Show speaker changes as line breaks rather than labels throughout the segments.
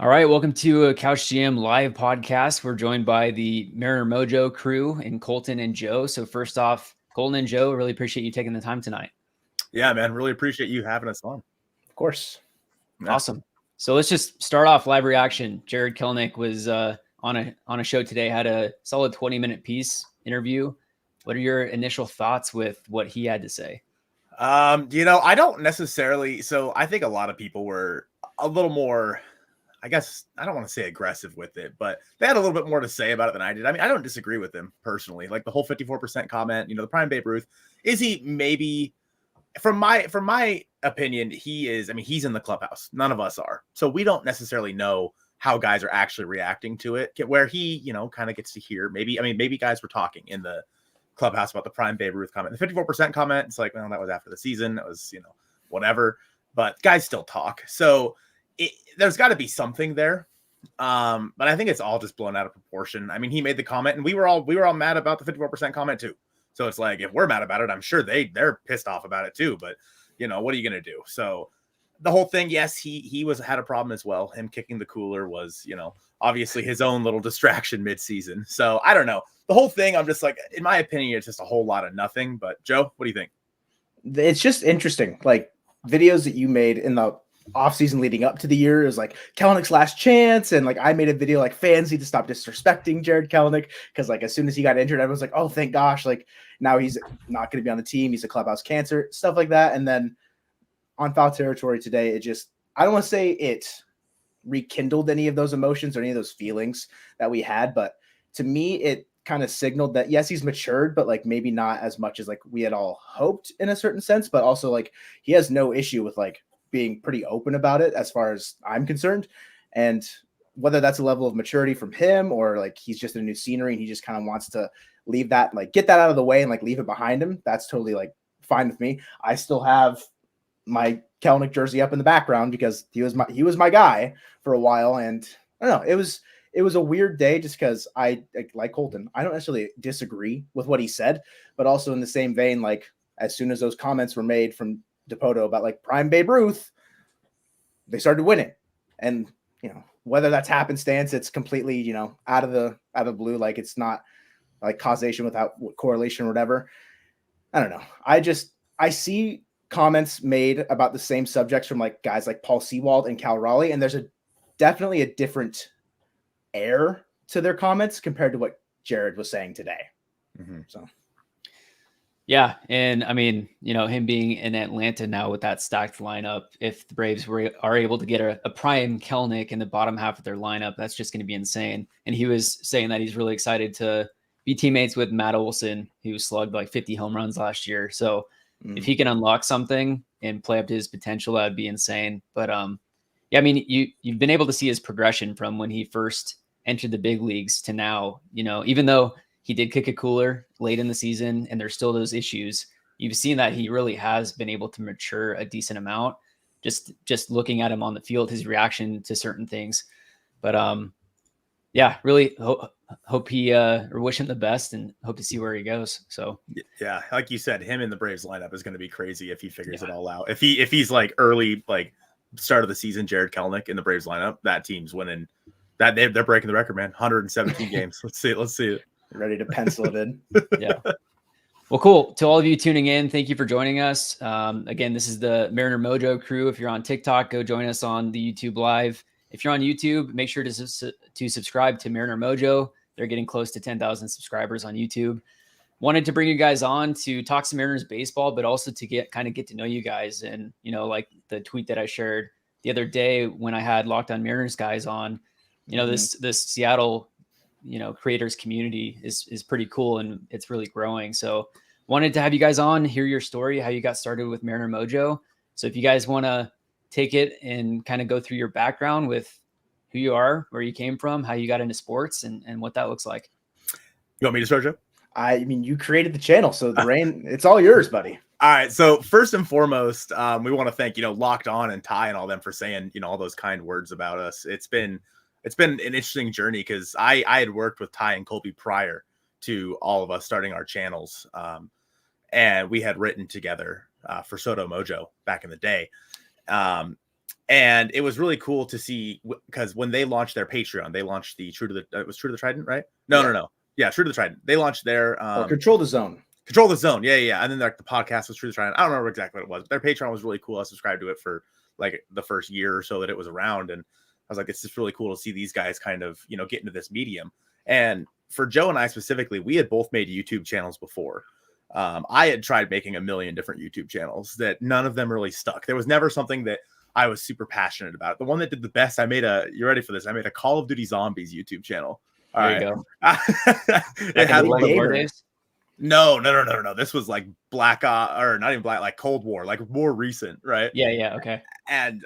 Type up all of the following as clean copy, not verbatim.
All right, welcome to a Couch GM live podcast. We're joined by the Mariner Mojo crew and Colton and Joe. So first off, Colton and Joe, really appreciate you taking the time tonight.
Yeah, man, really appreciate you having us on.
Of course.
Yeah.
Awesome. So let's just start off live reaction. Jared Kelenic was on a show today, had a solid 20-minute piece interview. What are your initial thoughts with what he had to say?
I don't necessarily. So I think a lot of people were a little more, I guess, I don't want to say aggressive with it, but they had a little bit more to say about it than I did. I mean, I don't disagree with him personally. Like the whole 54% comment, the prime Babe Ruth. Is he maybe, from my opinion, he is, I mean, he's in the clubhouse. None of us are. So we don't necessarily know how guys are actually reacting to it, where he, kind of gets to hear maybe guys were talking in the clubhouse about the prime Babe Ruth comment. The 54% comment, it's like, well, that was after the season. That was, whatever. But guys still talk. So there's got to be something there. But I think it's all just blown out of proportion. I mean, he made the comment, and we were all mad about the 54% comment too. So it's like, if we're mad about it, I'm sure they're pissed off about it too. But what are you gonna do? So the whole thing, yes, he had a problem as well. Him kicking the cooler was, obviously his own little distraction mid-season. So I don't know. The whole thing, I'm just like, in my opinion, it's just a whole lot of nothing. But Joe, what do you think?
It's just interesting. Like videos that you made in the offseason leading up to the year is like Kelenic's last chance. And like I made a video like fans need to stop disrespecting Jared Kelenic because like as soon as he got injured, everyone's like, oh, thank gosh. Like now he's not going to be on the team. He's a clubhouse cancer, stuff like that. And then on Foul Territory today, I don't want to say it rekindled any of those emotions or any of those feelings that we had. But to me, it kind of signaled that yes, he's matured, but like maybe not as much as like we had all hoped in a certain sense, but also like he has no issue with like being pretty open about it as far as I'm concerned. And whether that's a level of maturity from him or like he's just a new scenery and he just kind of wants to leave that, like get that out of the way and like leave it behind him, that's totally like fine with me. I still have my Kelenic jersey up in the background because he was my guy for a while. And I don't know, it was a weird day just because I like Colton. I don't necessarily disagree with what he said, but also in the same vein, like as soon as those comments were made from Dipoto about like prime Babe Ruth, they started winning. And whether that's happenstance, it's completely out of the blue, like it's not like causation without correlation or whatever. I don't know. I see comments made about the same subjects from like guys like Paul Sewald and Cal Raleigh, and there's definitely a different air to their comments compared to what Jared was saying today.
Mm-hmm.
So
yeah, and I mean, him being in Atlanta now with that stacked lineup, if the Braves are able to get a prime Kelenic in the bottom half of their lineup, that's just going to be insane. And he was saying that he's really excited to be teammates with Matt Olson, who slugged like 50 home runs last year. So if he can unlock something and play up to his potential, that would be insane. But yeah, I mean, you've been able to see his progression from when he first entered the big leagues to now. Even though he did kick a cooler late in the season and there's still those issues, you've seen that he really has been able to mature a decent amount. Just looking at him on the field, his reaction to certain things. But yeah, really hope he or wish him the best and hope to see where he goes. So
yeah, like you said, him in the Braves lineup is going to be crazy if he figures it all out. If he's like early, like start of the season, Jared Kelenic in the Braves lineup, that team's winning. That they're breaking the record, man. 117 games. Let's see it.
Ready to pencil it in.
Yeah. Well, cool. To all of you tuning in, thank you for joining us. Again, this is the Mariner Mojo crew. If you're on TikTok, go join us on the YouTube Live. If you're on YouTube, make sure to subscribe to Mariner Mojo. They're getting close to 10,000 subscribers on YouTube. Wanted to bring you guys on to talk some Mariners baseball, but also to get to know you guys. And, like the tweet that I shared the other day when I had Locked On Mariners guys on, this Seattle, creators community is pretty cool and it's really growing. So wanted to have you guys on, hear your story, how you got started with Mariner Mojo. So if you guys want to take it and kind of go through your background with who you are, where you came from, how you got into sports and what that looks like.
You want me to start, Joe?
I mean, you created the channel, so the reign, it's all yours, buddy.
All right. So first and foremost, we want to thank, Locked On and Ty and all them for saying, all those kind words about us. It's been an interesting journey because I had worked with Ty and Colby prior to all of us starting our channels. And we had written together for Soto Mojo back in the day. And it was really cool to see, because when they launched their Patreon, they launched the True to the Trident, right? No. Yeah, True to the Trident. They launched their
Control the Zone.
Control the Zone. Yeah. And then like the podcast was True to the Trident. I don't remember exactly what it was, but their Patreon was really cool. I subscribed to it for like the first year or so that it was around. And I was like, it's just really cool to see these guys kind of, get into this medium. And for Joe and I specifically, we had both made YouTube channels before. I had tried making a million different YouTube channels that none of them really stuck. There was never something that I was super passionate about. The one that did the best, you ready for this? I made a Call of Duty Zombies YouTube channel.
There you go.
It had
like
gamer.
War days?
No. This was like Black or not even Black, like Cold War, like more recent, right?
Yeah. Okay.
And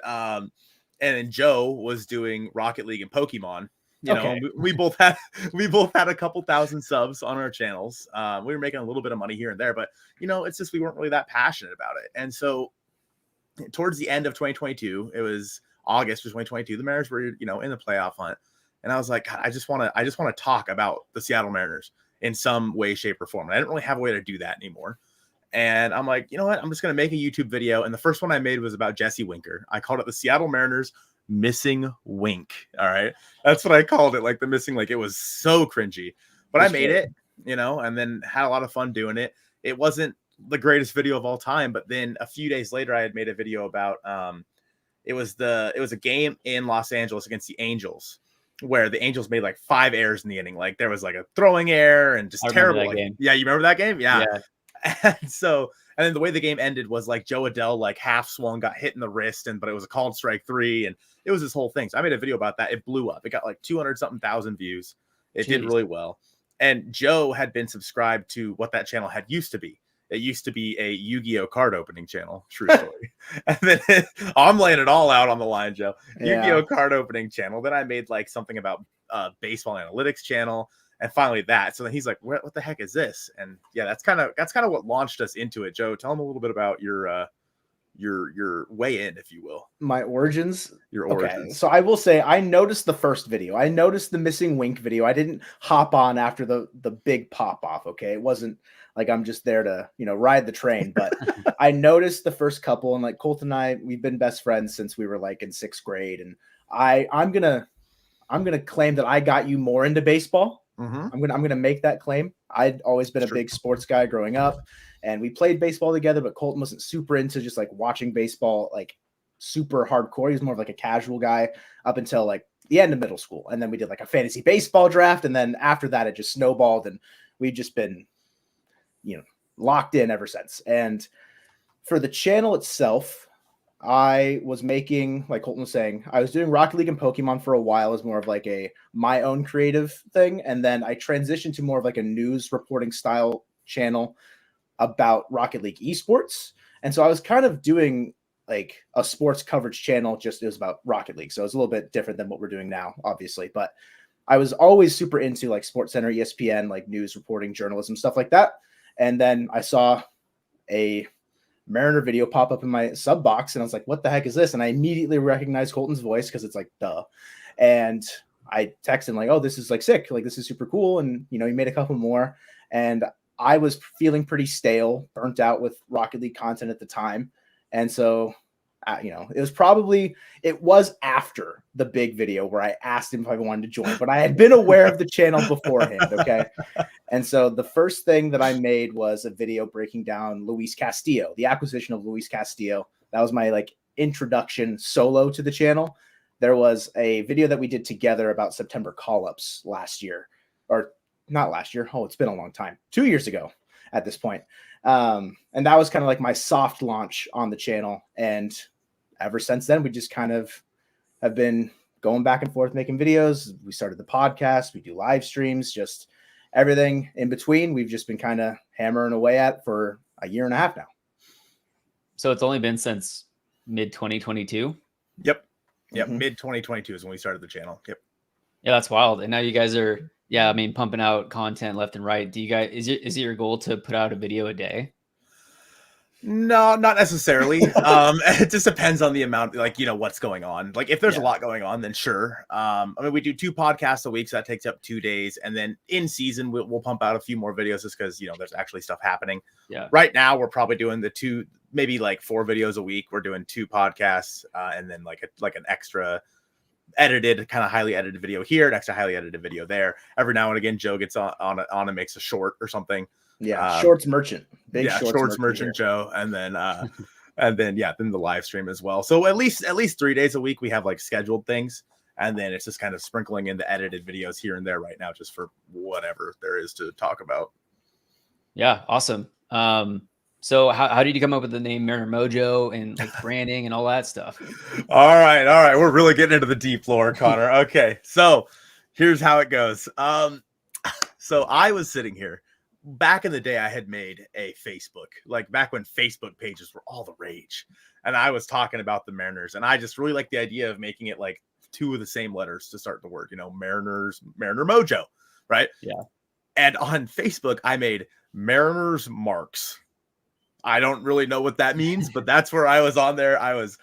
then Joe was doing Rocket League and Pokemon.
Okay.
We both had a couple thousand subs on our channels. We were making a little bit of money here and there, but it's just we weren't really that passionate about it. And so towards the end of 2022, it was August of 2022, the Mariners were in the playoff hunt, and I was like, God, I just want to talk about the Seattle Mariners in some way, shape, or form. And I didn't really have a way to do that anymore. And I'm like, you know what? I'm just going to make a YouTube video. And the first one I made was about Jesse Winker. I called it the Seattle Mariners Missing Wink. All right. That's what I called it. Like the missing link. It was so cringy, but I made it, and then had a lot of fun doing it. It wasn't the greatest video of all time, but then a few days later, I had made a video about, it was a game in Los Angeles against the Angels, where the Angels made like 5 errors in the inning. Like there was like a throwing error and just terrible. Game. Yeah. You remember that game? Yeah. And then the way the game ended was like Joe Adell, like half swung, got hit in the wrist, but it was a called strike 3. And it was this whole thing. So I made a video about that. It blew up. It got like 200 something thousand views. It did really well. And Joe had been subscribed to what that channel had used to be. It used to be a Yu-Gi-Oh card opening channel. True story. And then I'm laying it all out on the line, Joe. Yeah. Yu-Gi-Oh card opening channel. Then I made like something about baseball analytics channel. And finally that. So then he's like, what the heck is this? And yeah, that's kind of what launched us into it. Joe, tell him a little bit about your way in, if you will.
My origins.
Your origins. Okay.
So I will say I noticed the first video. I noticed the missing wink video. I didn't hop on after the big pop off. Okay. It wasn't like I'm just there to, ride the train, but I noticed the first couple, and like Colton and I, we've been best friends since we were like in 6th grade. And I'm going to claim that I got you more into baseball.
Mm-hmm.
I'm gonna make that claim. I'd always been a big sports guy growing up, and we played baseball together, but Colton wasn't super into just like watching baseball, like super hardcore. He was more of like a casual guy up until like the end of middle school. And then we did like a fantasy baseball draft. And then after that, it just snowballed, and we've just been, locked in ever since. And for the channel itself, I was making, like Colton was saying, I was doing Rocket League and Pokemon for a while as more of like my own creative thing. And then I transitioned to more of like a news reporting style channel about Rocket League esports. And so I was kind of doing like a sports coverage channel, just it was about Rocket League. So it's a little bit different than what we're doing now, obviously. But I was always super into like SportsCenter, ESPN, like news reporting, journalism, stuff like that. And then I saw a Mariner video pop up in my sub box, and I was like, what the heck is this? And I immediately recognized Colton's voice because it's like, duh. And I texted him like, oh, this is like sick. Like, this is super cool. And, he made a couple more. And I was feeling pretty stale, burnt out with Rocket League content at the time. And so, it was after the big video where I asked him if I wanted to join, but I had been aware of the channel beforehand. Okay. And so the first thing that I made was a video breaking down Luis Castillo, the acquisition of Luis Castillo. That was my like introduction solo to the channel. There was a video that we did together about September call-ups last year, or not last year. Oh, it's been a long time. 2 years ago at this point. And that was kind of like my soft launch on the channel. And ever since then, we just kind of have been going back and forth, making videos. We started the podcast. We do live streams, just everything in between. We've just been kind of hammering away at for a year and a half now.
So it's only been since mid 2022.
Yep. Mm-hmm. Mid 2022 is when we started the channel. Yep.
Yeah, that's wild. And now you guys are, pumping out content left and right. Do you guys, is it your goal to put out a video a day?
No, not necessarily. It just depends on the amount, like, what's going on. Like, if there's a lot going on, then sure. I mean, we do 2 podcasts a week, so that takes up 2 days. And then in season, we'll pump out a few more videos just because, there's actually stuff happening.
Yeah.
Right now, we're probably doing the 2, maybe like 4 videos a week. We're doing 2 podcasts and then like an extra edited, kind of highly edited video here, an extra highly edited video there. Every now and again, Joe gets on and makes a short or something.
Yeah, shorts merchant,
big shorts merchant Joe, and then then the live stream as well. So at least 3 days a week we have like scheduled things, and then it's just kind of sprinkling in the edited videos here and there right now, just for whatever there is to talk about.
Yeah, awesome. So how did you come up with the name Mariner Mojo and like branding and all that stuff?
All right, we're really getting into the deep lore, Connor. Okay, so here's how it goes. So I was sitting here. Back in the day, I had made a Facebook, like back when Facebook pages were all the rage. And I was talking about the Mariners, and I just really like the idea of making it like 2 of the same letters to start the word, Mariner Mojo, right?
Yeah.
And on Facebook, I made Mariners Marks. I don't really know what that means, but that's where I was on there. I was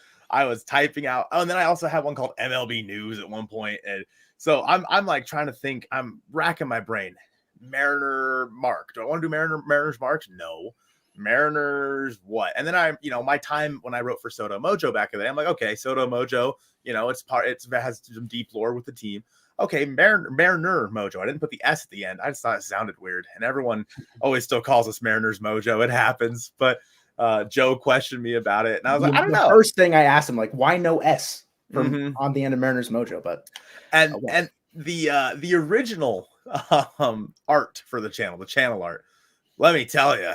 typing out. Oh, and then I also had one called MLB News at one point. And so I'm like trying to think, I'm racking my brain. Mariner Mark. Do I want to do Mariners Marks? No. Mariners what? And then my time when I wrote for Soto Mojo back in the day, I'm like, okay, Soto Mojo, it has some deep lore with the team. Okay, Mariner Mojo. I didn't put the S at the end. I just thought it sounded weird. And everyone always still calls us Mariners Mojo. It happens. But Joe questioned me about it. And I was like, I don't know.
The first thing I asked him, like, why no S on the end of Mariners Mojo? But
and the original art for the channel art, let me tell you,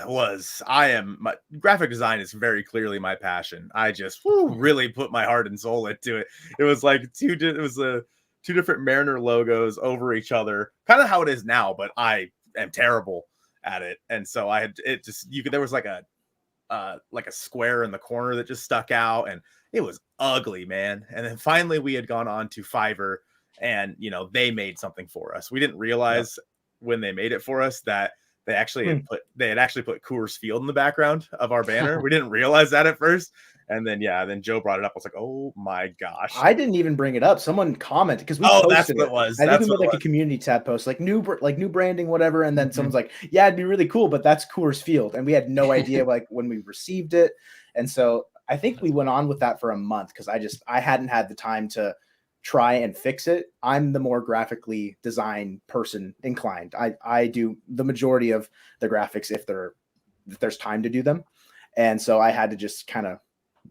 my graphic design is very clearly my passion. I just really put my heart and soul into it. It was like two different Mariner logos over each other, kind of how it is now, but I am terrible at it. And so there was like a square in the corner that just stuck out, and it was ugly, man. And then finally we had gone on to Fiverr, and they made something for us. We didn't realize when they made it for us that they actually had put Coors Field in the background of our banner. We didn't realize that at first. And then Joe brought it up. I was like, oh my gosh.
I didn't even bring it up. Someone commented because we
posted that's what it was.
I think we made like a community tab post, like new branding, whatever. And then someone's like, yeah, it'd be really cool, but that's Coors Field. And we had no idea like when we received it. And so I think we went on with that for a month because I hadn't had the time to try and fix it. I'm the more graphically design person inclined. I do the majority of the graphics if there's time to do them. And so I had to just kind of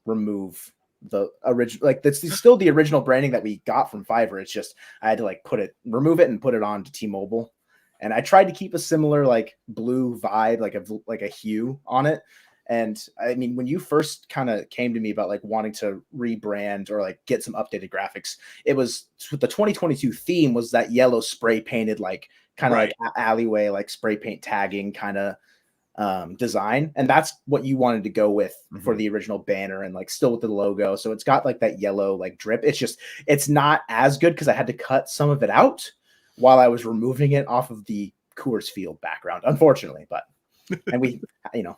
remove the original, like that's still the original branding that we got from Fiverr. It's just I had to remove it and put it on to T-Mobile. And I tried to keep a similar like blue vibe, like a hue on it. And I mean, when you first kind of came to me about like wanting to rebrand or like get some updated graphics, it was the 2022 theme was that yellow spray painted, like kind of like alleyway, like spray paint tagging kind of design. And that's what you wanted to go with for the original banner and like still with the logo. So it's got like that yellow like drip. It's not as good because I had to cut some of it out while I was removing it off of the Coors Field background, unfortunately, but and we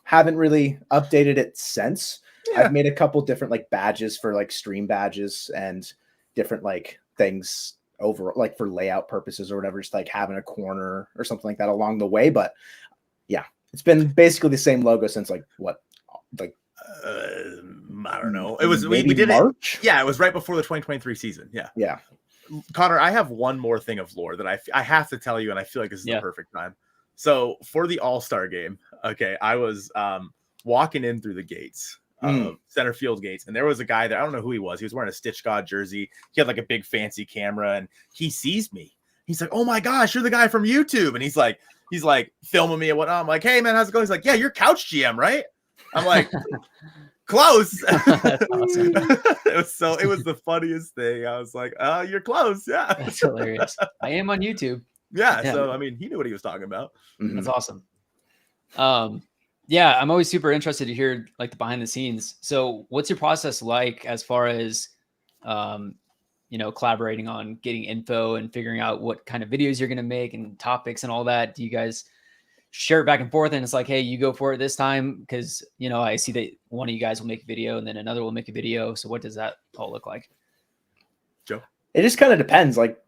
haven't really updated it since. I've made a couple different like badges for like stream badges and different like things over like for layout purposes or whatever, just like having a corner or something like that along the way. But yeah, it's been basically the same logo since like what, like
I don't know. It was we did March. It was right before the 2023 season. Yeah. Connor, I have one more thing of lore that I have to tell you, and I feel like this is the perfect time. So for the All-Star game, okay, I was walking in through the gates, center field gates, and there was a guy there. I don't know who he was. He was wearing a Stitch God jersey. He had like a big fancy camera, and he sees me. He's like, "Oh my gosh, you're the guy from YouTube!" And he's like filming me and whatnot. I'm like, "Hey man, how's it going?" He's like, "Yeah, you're Couch GM, right?" I'm like, "Close."
That's awesome.
It was the funniest thing. I was like, "You're close." Yeah,
that's hilarious. I am on YouTube.
Yeah, so I mean, he knew what he was talking about.
That's awesome. I'm always super interested to hear like the behind the scenes. So what's your process like as far as collaborating on getting info and figuring out what kind of videos you're going to make and topics and all that? Do you guys share it back and forth, and it's like, hey, you go for it this time, because I see that one of you guys will make a video and then another will make a video. So what does that all look like?
Joe?
It just kind of depends, like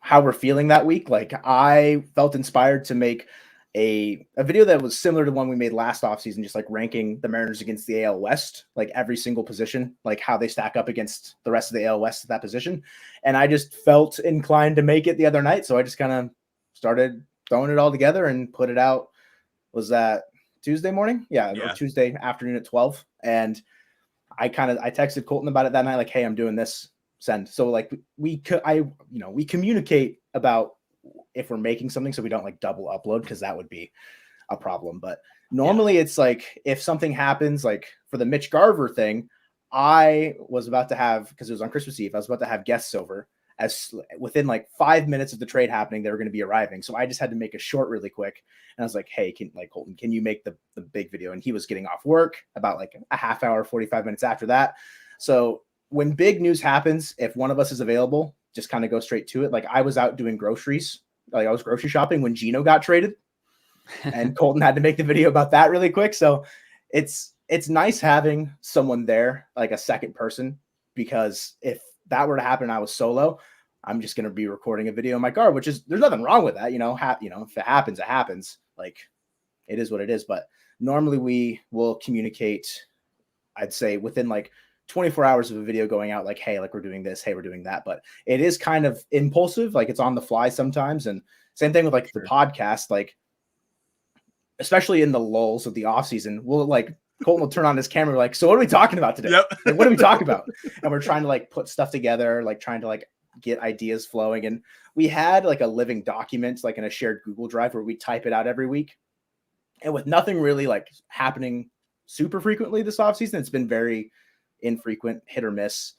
how we're feeling that week. Like I felt inspired to make a video that was similar to the one we made last offseason, just like ranking the Mariners against the AL West, like every single position, like how they stack up against the rest of the AL West at that position. And I just felt inclined to make it the other night. So I just kind of started throwing it all together and put it out. Was that Tuesday morning? Yeah. Or Tuesday afternoon at 12. And I texted Colton about it that night, like, hey, I'm doing this, send. So like we communicate about if we're making something, so we don't like double upload, because that would be a problem. But normally it's like if something happens, like for the Mitch Garver thing, I was about to have, because it was on Christmas Eve, I was about to have guests over. As within like 5 minutes of the trade happening, they were going to be arriving. So I just had to make a short really quick. And I was like, hey, Colton, can you make the big video? And he was getting off work about like a half hour, 45 minutes after that. So when big news happens, if one of us is available, just kind of go straight to it. Like I was out doing groceries. Like I was grocery shopping when Gino got traded, and Colton had to make the video about that really quick. So it's nice having someone there, like a second person, because if that were to happen and I was solo, I'm just going to be recording a video in my car, which is, there's nothing wrong with that. If it happens, it happens. Like it is what it is. But normally we will communicate, I'd say within like 24 hours of a video going out, like, hey, like we're doing this, hey, we're doing that. But it is kind of impulsive, like it's on the fly sometimes. And same thing with like the podcast, like especially in the lulls of the off season, we'll like Colton will turn on his camera, like, so what are we talking about today?
Yep.
Like, what are we talking about? And we're trying to like put stuff together, like trying to like get ideas flowing. And we had like a living document, like in a shared Google Drive, where we type it out every week. And with nothing really like happening super frequently this offseason, it's been very infrequent, hit or miss.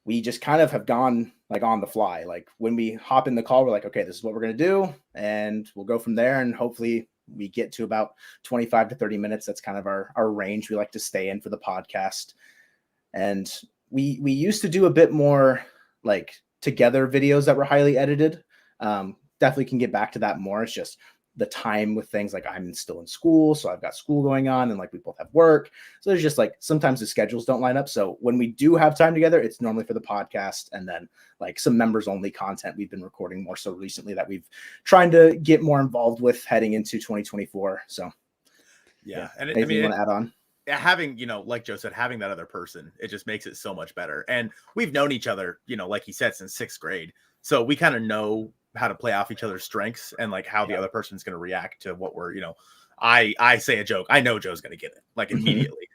We just kind of have gone like on the fly. Like when we hop in the call, we're like, okay, this is what we're going to do. And we'll go from there. And hopefully we get to about 25 to 30 minutes. That's kind of our range we like to stay in for the podcast. And we used to do a bit more like together videos that were highly edited. Definitely can get back to that more. It's just the time with things, like I'm still in school, so I've got school going on, and like we both have work. So there's just like sometimes the schedules don't line up. So when we do have time together, it's normally for the podcast, and then like some members only content we've been recording more so recently that we've trying to get more involved with heading into 2024. So
yeah.
And anything you want to add on?
Having, like Joe said, having that other person, it just makes it so much better. And we've known each other, like he said, since 6th grade. So we kind of know how to play off each other's strengths and like how the other person's going to react to what we're, I say a joke, I know Joe's going to get it like immediately,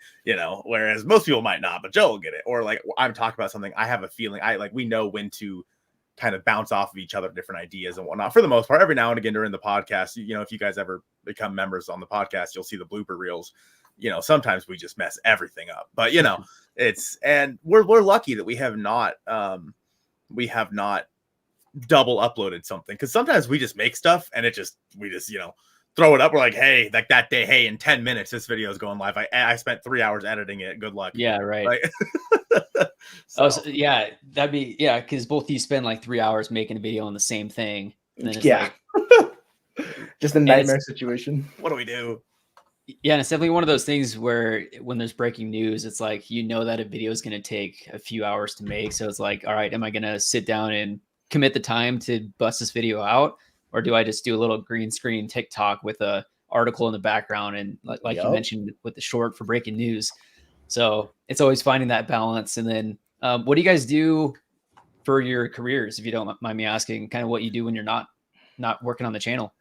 whereas most people might not, but Joe will get it. Or like I'm talking about something, I have a feeling we know when to kind of bounce off of each other, different ideas and whatnot. For the most part, every now and again during the podcast, if you guys ever become members on the podcast, you'll see the blooper reels. Sometimes we just mess everything up, but and we're lucky that we have not double uploaded something, because sometimes we just make stuff and we just throw it up. We're like, hey, like that day, hey, in 10 minutes this video is going live. I spent 3 hours editing it, good luck.
Yeah, right.
Like,
so yeah, that'd be because both of you spend like 3 hours making a video on the same thing, and then it's
just a nightmare situation.
What do we do?
Yeah, and it's definitely one of those things where when there's breaking news, it's like that a video is going to take a few hours to make. So it's like, all right, am I going to sit down and commit the time to bust this video out, or do I just do a little green screen TikTok with a article in the background and like you mentioned with the short for breaking news? So it's always finding that balance. And then what do you guys do for your careers, if you don't mind me asking, kind of what you do when you're not working on the channel?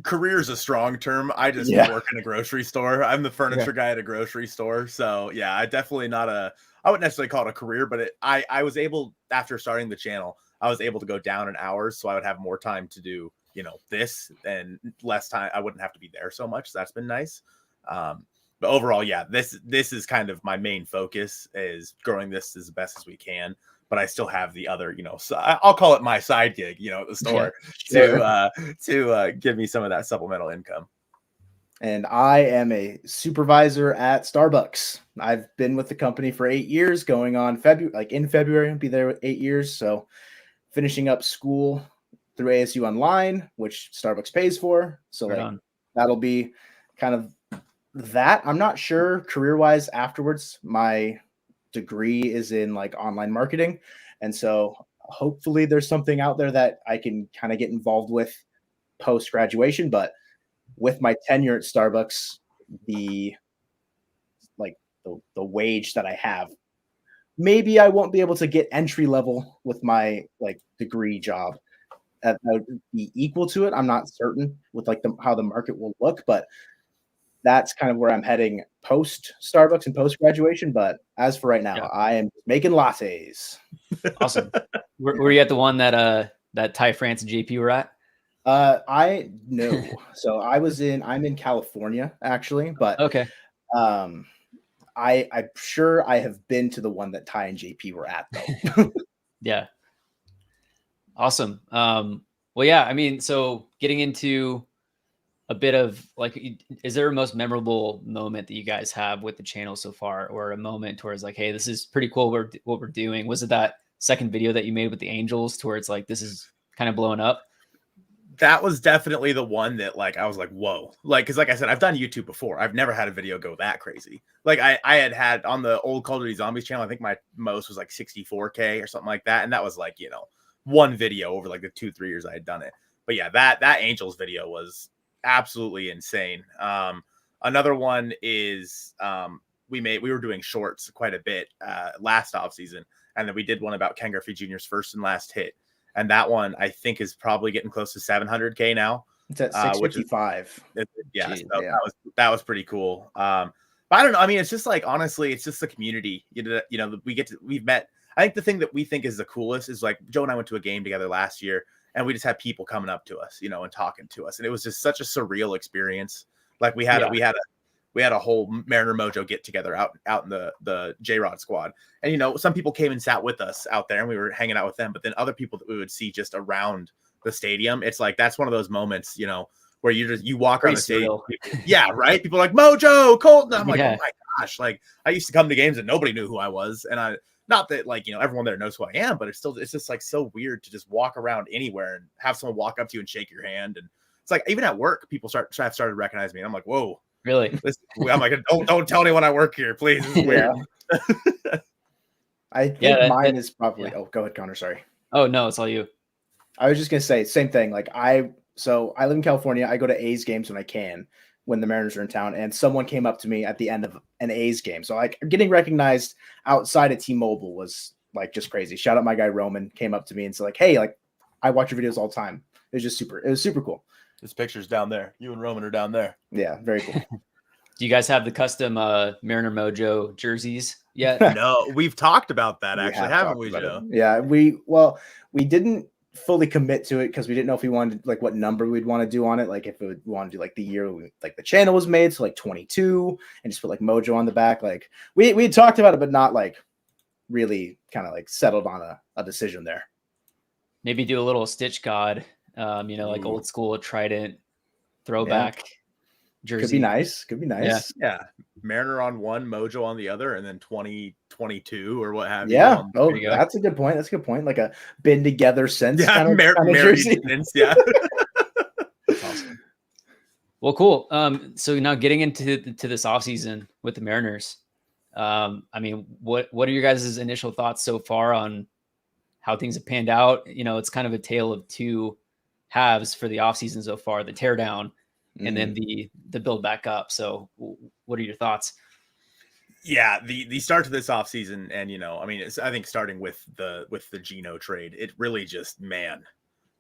Career is a strong term. I just work in a grocery store. I'm the furniture guy at a grocery store. So yeah, I definitely I wouldn't necessarily call it a career, but I was able, after starting the channel, I was able to go down in hours. So I would have more time to do, this, and less time. I wouldn't have to be there so much. So that's been nice. But overall, yeah, this is kind of my main focus, is growing this as best as we can. But I still have the other, so I'll call it my side gig, at the store to give me some of that supplemental income.
And I am a supervisor at Starbucks. I've been with the company for 8 years, going on in February, I'll be there 8 years. So finishing up school through ASU Online, which Starbucks pays for. So that'll be kind of that. I'm not sure career-wise afterwards. My degree is in like online marketing. And so hopefully there's something out there that I can kind of get involved with post-graduation. But with my tenure at Starbucks, the wage that I have, maybe I won't be able to get entry level with my like degree job that would be equal to it. I'm not certain with like how the market will look, but that's kind of where I'm heading post Starbucks and post graduation. But as for right now, I am making lattes.
Awesome. Were you at the one that Ty France and JP were at?
I know. So I'm in California actually, but
okay.
I'm sure I have been to the one that Ty and JP were at though.
Yeah. Awesome. Well, yeah, I mean, so getting into a bit of like, is there a most memorable moment that you guys have with the channel so far, or a moment towards like, hey, this is pretty cool what we're doing? Was it that second video that you made with the Angels towards like, this is kind of blowing up?
That was definitely the one that like I was like, whoa, like because like I said, I've done YouTube before. I've never had a video go that crazy. Like I had on the old Call of Duty Zombies channel, I think my most was like 64K or something like that, and that was like one video over like the 2-3 years I had done it. But yeah, that Angels video was absolutely insane. Another one is we were doing shorts quite a bit last off season, and then we did one about Ken Griffey Jr.'s first and last hit. And that one, I think, is probably getting close to 700K now.
It's at 655.
Jeez, so that was pretty cool. But I don't know. I mean, it's just like, honestly, it's just the community. We've met. I think the thing that we think is the coolest is like Joe and I went to a game together last year, and we just had people coming up to us, and talking to us. And it was just such a surreal experience. Like we had a whole Mariner Mojo get together out in the J-Rod squad. And, some people came and sat with us out there and we were hanging out with them, but then other people that we would see just around the stadium, it's like, that's one of those moments, where you walk around the stadium. Yeah. Right. People are like Mojo, Colton. I'm like, oh my gosh. Like I used to come to games and nobody knew who I was. And not that like, everyone there knows who I am, but it's just like so weird to just walk around anywhere and have someone walk up to you and shake your hand. And it's like, even at work, people started recognizing me. And I'm like, whoa.
Really?
I'm like, don't tell anyone I work here, please. This is weird.
I think mine is probably. Oh, go ahead, Connor. Sorry.
Oh no, it's all you.
I was just gonna say same thing. Like I live in California. I go to A's games when I can, when the Mariners are in town. And someone came up to me at the end of an A's game. So like getting recognized outside of T-Mobile was like just crazy. Shout out my guy Roman came up to me and said like, hey, like I watch your videos all the time. It was super cool.
This picture's down there. You and Roman are down there.
Yeah, very cool.
Do you guys have the custom Mariner Mojo jerseys yet?
No, we've talked about that actually, haven't we, Joe?
Yeah, we didn't fully commit to it because we didn't know if we wanted like what number we'd want to do on it. Like if we would want to do like the year like the channel was made, so like 22, and just put like Mojo on the back. Like we had talked about it, but not like really kind of like settled on a decision there.
Maybe do a little Stitch God. Like old school Trident throwback jersey.
Could be nice.
Yeah. Mariner on one, Mojo on the other, and then 2022 or what have
you. Yeah. Oh, that's a good point. Like a been together since kind of jersey.
Yeah.
That's awesome. Well, cool. So now getting into this offseason with the Mariners. I mean, what are your guys' initial thoughts so far on how things have panned out? It's kind of a tale of two halves for the offseason so far, the teardown and then the build back up. So what are your thoughts?
Yeah, the start to this offseason, and I mean, I think starting with the Geno trade, it really just, man,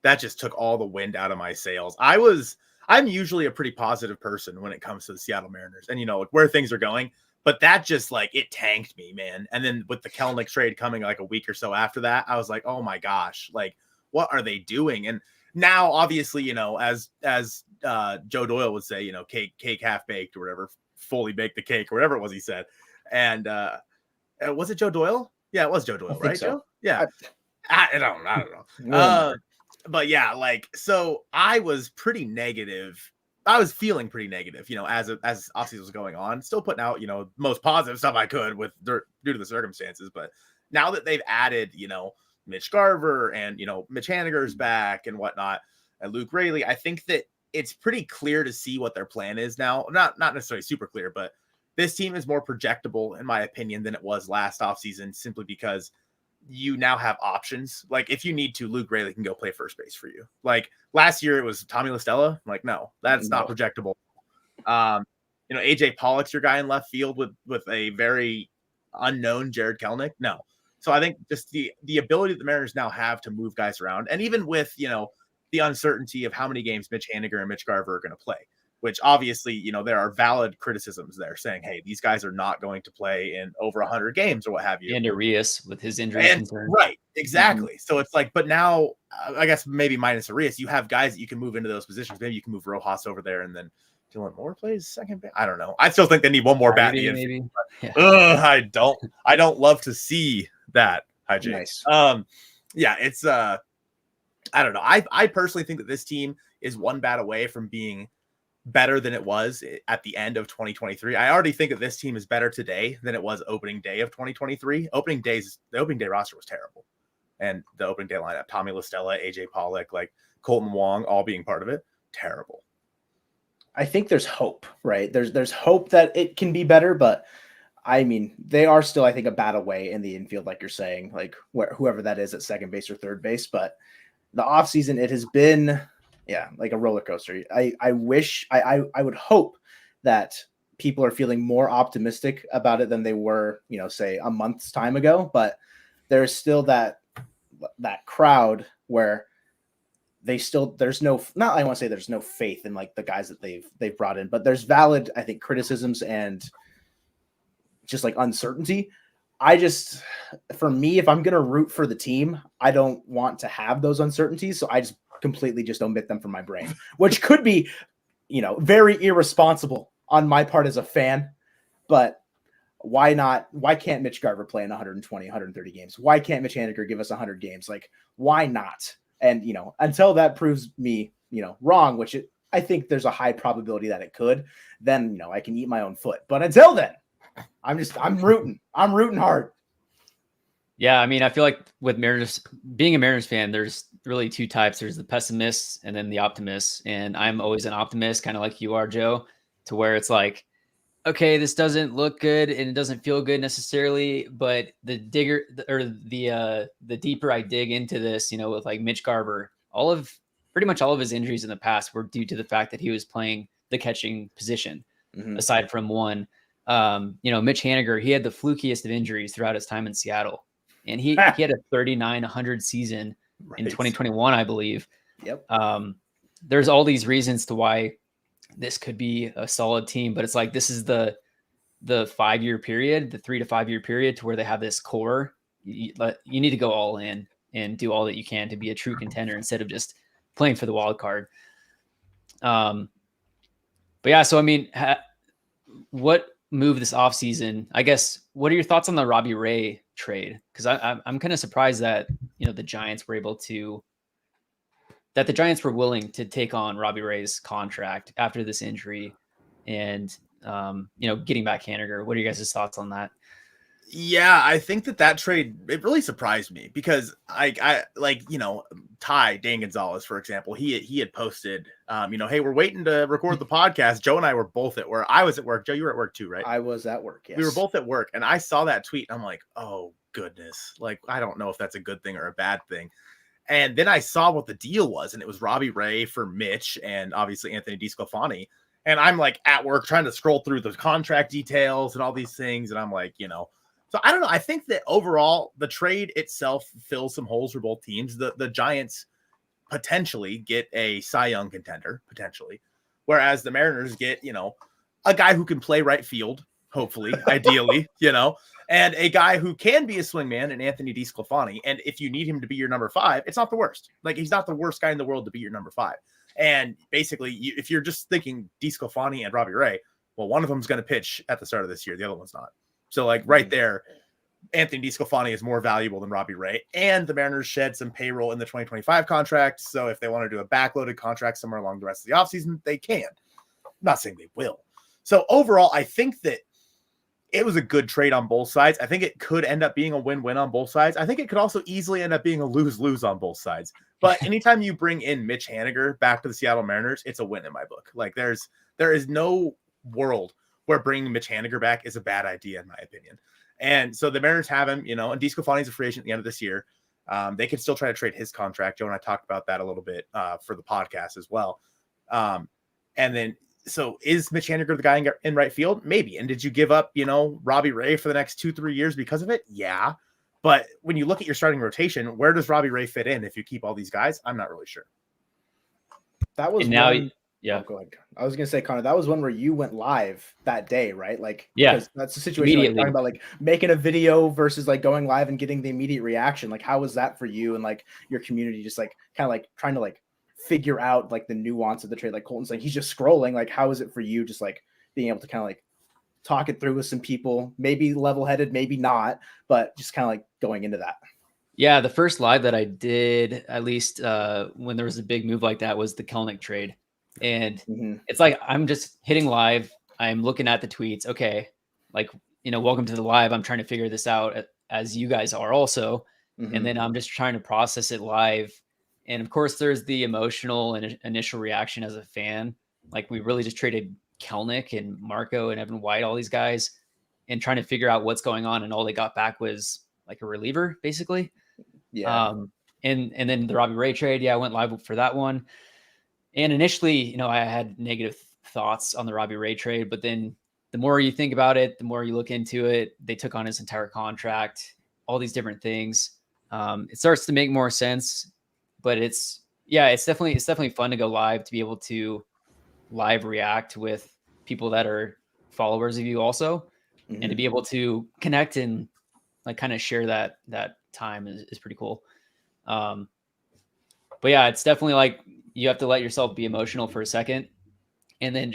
that just took all the wind out of my sails. I'm usually a pretty positive person when it comes to the Seattle Mariners and like where things are going, but that just like it tanked me, man. And then with the Kelenic trade coming like a week or so after that, I was like, oh my gosh, like what are they doing? And now, obviously, as Joe Doyle would say, cake half baked or whatever, fully baked the cake or whatever it was he said. And was it Joe Doyle? Yeah, it was Joe Doyle, right,
so.
Joe? Yeah, I don't know. But yeah, like so, I was pretty negative. I was feeling pretty negative, as offseason was going on. Still putting out, most positive stuff I could due to the circumstances. But now that they've added, Mitch Garver and, Mitch Haniger's back and whatnot, and Luke Rayleigh, I think that it's pretty clear to see what their plan is now. Not necessarily super clear, but this team is more projectable, in my opinion, than it was last offseason, simply because you now have options. Like, if you need to, Luke Rayleigh can go play first base for you. Like, last year it was Tommy LaStella. Like, no, that's not projectable. AJ Pollock's your guy in left field with a very unknown Jared Kelenic. No. So I think just the ability that the Mariners now have to move guys around, and even with, the uncertainty of how many games Mitch Haniger and Mitch Garver are going to play, which obviously, there are valid criticisms there saying, hey, these guys are not going to play in over 100 games or what have you.
And Arias with his injury concern.
Right, exactly. So it's like, but now, I guess maybe minus Arias, you have guys that you can move into those positions. Maybe you can move Rojas over there, and then Dylan Moore plays second base. I don't know. I still think they need one more bat.
Maybe.
Yeah. I don't love to see that. Hi, James.
Nice.
Yeah, it's I don't know. I personally think that this team is one bat away from being better than it was at the end of 2023. I already think that this team is better today than it was opening day of 2023. The opening day roster was terrible. And the opening day lineup, Tommy LaStella, AJ Pollock, like Colton Wong, all being part of it, terrible.
I think there's hope, right? There's hope that it can be better, but I mean, they are still, I think, a bat away in the infield, like you're saying, like whoever that is at second base or third base. But the offseason, it has been, like a roller coaster. I wish, I would hope that people are feeling more optimistic about it than they were, say a month's time ago. But there's still that crowd where there's no, not I want to say there's no faith in like the guys that they've brought in, but there's valid, I think, criticisms and just like uncertainty. For me, if I'm going to root for the team, I don't want to have those uncertainties. So I just completely just omit them from my brain, which could be, very irresponsible on my part as a fan, but why not? Why can't Mitch Garver play in 120, 130 games? Why can't Mitch Haniger give us 100 games? Like, why not? And, until that proves me, wrong, which I think there's a high probability that it could, then, I can eat my own foot. But until then, I'm rooting hard.
Yeah. I mean, I feel like with Mariners, being a Mariners fan, there's really two types. There's the pessimists and then the optimists. And I'm always an optimist, kind of like you are, Joe, to where it's like, okay, this doesn't look good and it doesn't feel good necessarily, but the deeper I dig into this, with like Mitch Garver, pretty much all of his injuries in the past were due to the fact that he was playing the catching position, aside from one. Mitch Haniger, he had the flukiest of injuries throughout his time in Seattle, and he had a 3,900 season in 2021, I believe.
Yep.
There's all these reasons to why this could be a solid team, but it's like, this is the 5-year period, the 3 to 5 year period to where they have this core. You need to go all in and do all that you can to be a true contender instead of just playing for the wild card. But yeah, so I mean, what move this offseason, I guess, what are your thoughts on the Robbie Ray trade? Because I'm kind of surprised that, the Giants were willing to take on Robbie Ray's contract after this injury and, getting back Haniger. What are you guys' thoughts on that?
Yeah, I think that trade, it really surprised me because I Ty Dan Gonzalez, for example, he had posted, hey, we're waiting to record the podcast. Joe and I were both at work. I was at work. Joe, you were at work too, right?
I was at work. Yes.
We were both at work, and I saw that tweet. And I'm like, oh goodness. Like, I don't know if that's a good thing or a bad thing. And then I saw what the deal was, and it was Robbie Ray for Mitch and obviously Anthony DeSclafani. And I'm like at work trying to scroll through the contract details and all these things. And I'm like, so I don't know. I think that overall the trade itself fills some holes for both teams. The Giants potentially get a Cy Young contender, potentially, whereas the Mariners get, a guy who can play right field, hopefully, ideally, and a guy who can be a swingman in Anthony DeSclafani. And if you need him to be your number 5, it's not the worst. Like, he's not the worst guy in the world to be your number 5. And basically, if you're just thinking DeSclafani and Robbie Ray, well, one of them is going to pitch at the start of this year. The other one's not. So, like, right there, Anthony DeSclafani is more valuable than Robbie Ray. And the Mariners shed some payroll in the 2025 contract. So if they want to do a backloaded contract somewhere along the rest of the offseason, they can. I'm not saying they will. So overall, I think that it was a good trade on both sides. I think it could end up being a win-win on both sides. I think it could also easily end up being a lose-lose on both sides. But anytime you bring in Mitch Haniger back to the Seattle Mariners, it's a win in my book. Like there is no world where bringing Mitch Haniger back is a bad idea, in my opinion. And so the Mariners have him, and DeSclafani is a free agent at the end of this year. They could still try to trade his contract. Joe and I talked about that a little bit for the podcast as well. And then, so is Mitch Haniger the guy in right field? Maybe. And did you give up, Robbie Ray for the next 2-3 years because of it? Yeah. But when you look at your starting rotation, where does Robbie Ray fit in if you keep all these guys? I'm not really sure.
That was
now.
Yeah, go ahead. I was gonna say, Connor, that was one where you went live that day, right? Like,
yeah,
that's the situation. Like, talking about like making a video versus like going live and getting the immediate reaction. Like, how was that for you and like your community? Just like kind of like trying to like figure out like the nuance of the trade. Like Colton's like he's just scrolling. Like, how is it for you? Just like being able to kind of like talk it through with some people, maybe level-headed, maybe not, but just kind of like going into that.
Yeah, the first live that I did, at least when there was a big move like that, was the Kelenic trade. And it's like I'm just hitting live. I'm looking at the tweets. Okay, like, welcome to the live. I'm trying to figure this out as you guys are also. And then I'm just trying to process it live. And of course, there's the emotional and initial reaction as a fan. Like, we really just traded Kelenic and Marco and Evan White, all these guys, and trying to figure out what's going on. And all they got back was like a reliever, basically.
Yeah.
And then the Robbie Ray trade. Yeah, I went live for that one. And initially, I had negative thoughts on the Robbie Ray trade, but then the more you think about it, the more you look into it, they took on his entire contract, all these different things. It starts to make more sense, but it's definitely fun to go live, to be able to live react with people that are followers of you also, and to be able to connect and like kind of share that time is pretty cool. But yeah, it's definitely like, you have to let yourself be emotional for a second. And then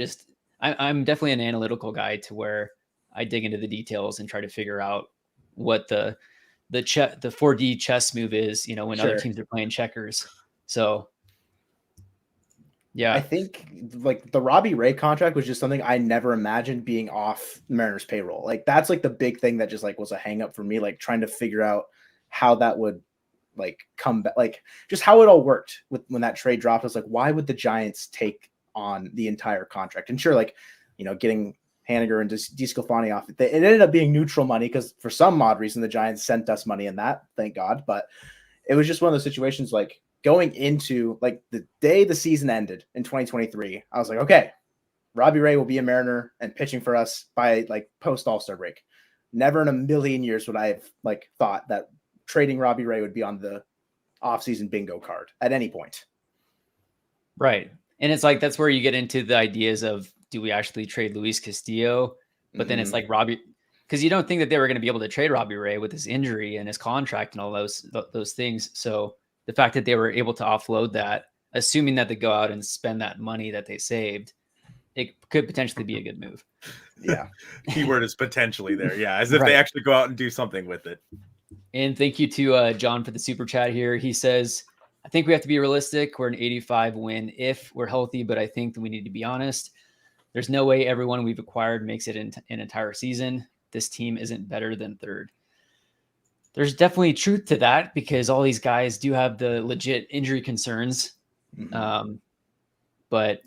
I'm definitely an analytical guy, to where I dig into the details and try to figure out what the 4D chess move is, when other teams are playing checkers. So yeah,
I think like the Robbie Ray contract was just something I never imagined being off Mariners payroll. Like, that's like the big thing that just like was a hang up for me, like trying to figure out how that would like come back, like just how it all worked when that trade dropped. I was like, why would the Giants take on the entire contract? And sure, like, getting Haniger and DeSclafani off, it ended up being neutral money, because for some odd reason the Giants sent us money in that, thank God. But it was just one of those situations, like going into like the day the season ended in 2023, I was like, okay, Robbie Ray will be a Mariner and pitching for us by like post All-Star break. Never in a million years would I have like thought that trading Robbie Ray would be on the offseason bingo card at any point.
Right. And it's like, that's where you get into the ideas of, do we actually trade Luis Castillo? But then it's like Robbie, because you don't think that they were going to be able to trade Robbie Ray with his injury and his contract and all those things. So the fact that they were able to offload that, assuming that they go out and spend that money that they saved, it could potentially be a good move.
Yeah.
Keyword is potentially there. Yeah. As if they actually go out and do something with it.
And thank you to John for the super chat here. He says, I think we have to be realistic. We're an 85 win if we're healthy, but I think that we need to be honest. There's no way everyone we've acquired makes it an entire season. This team isn't better than third. There's definitely truth to that, because all these guys do have the legit injury concerns. But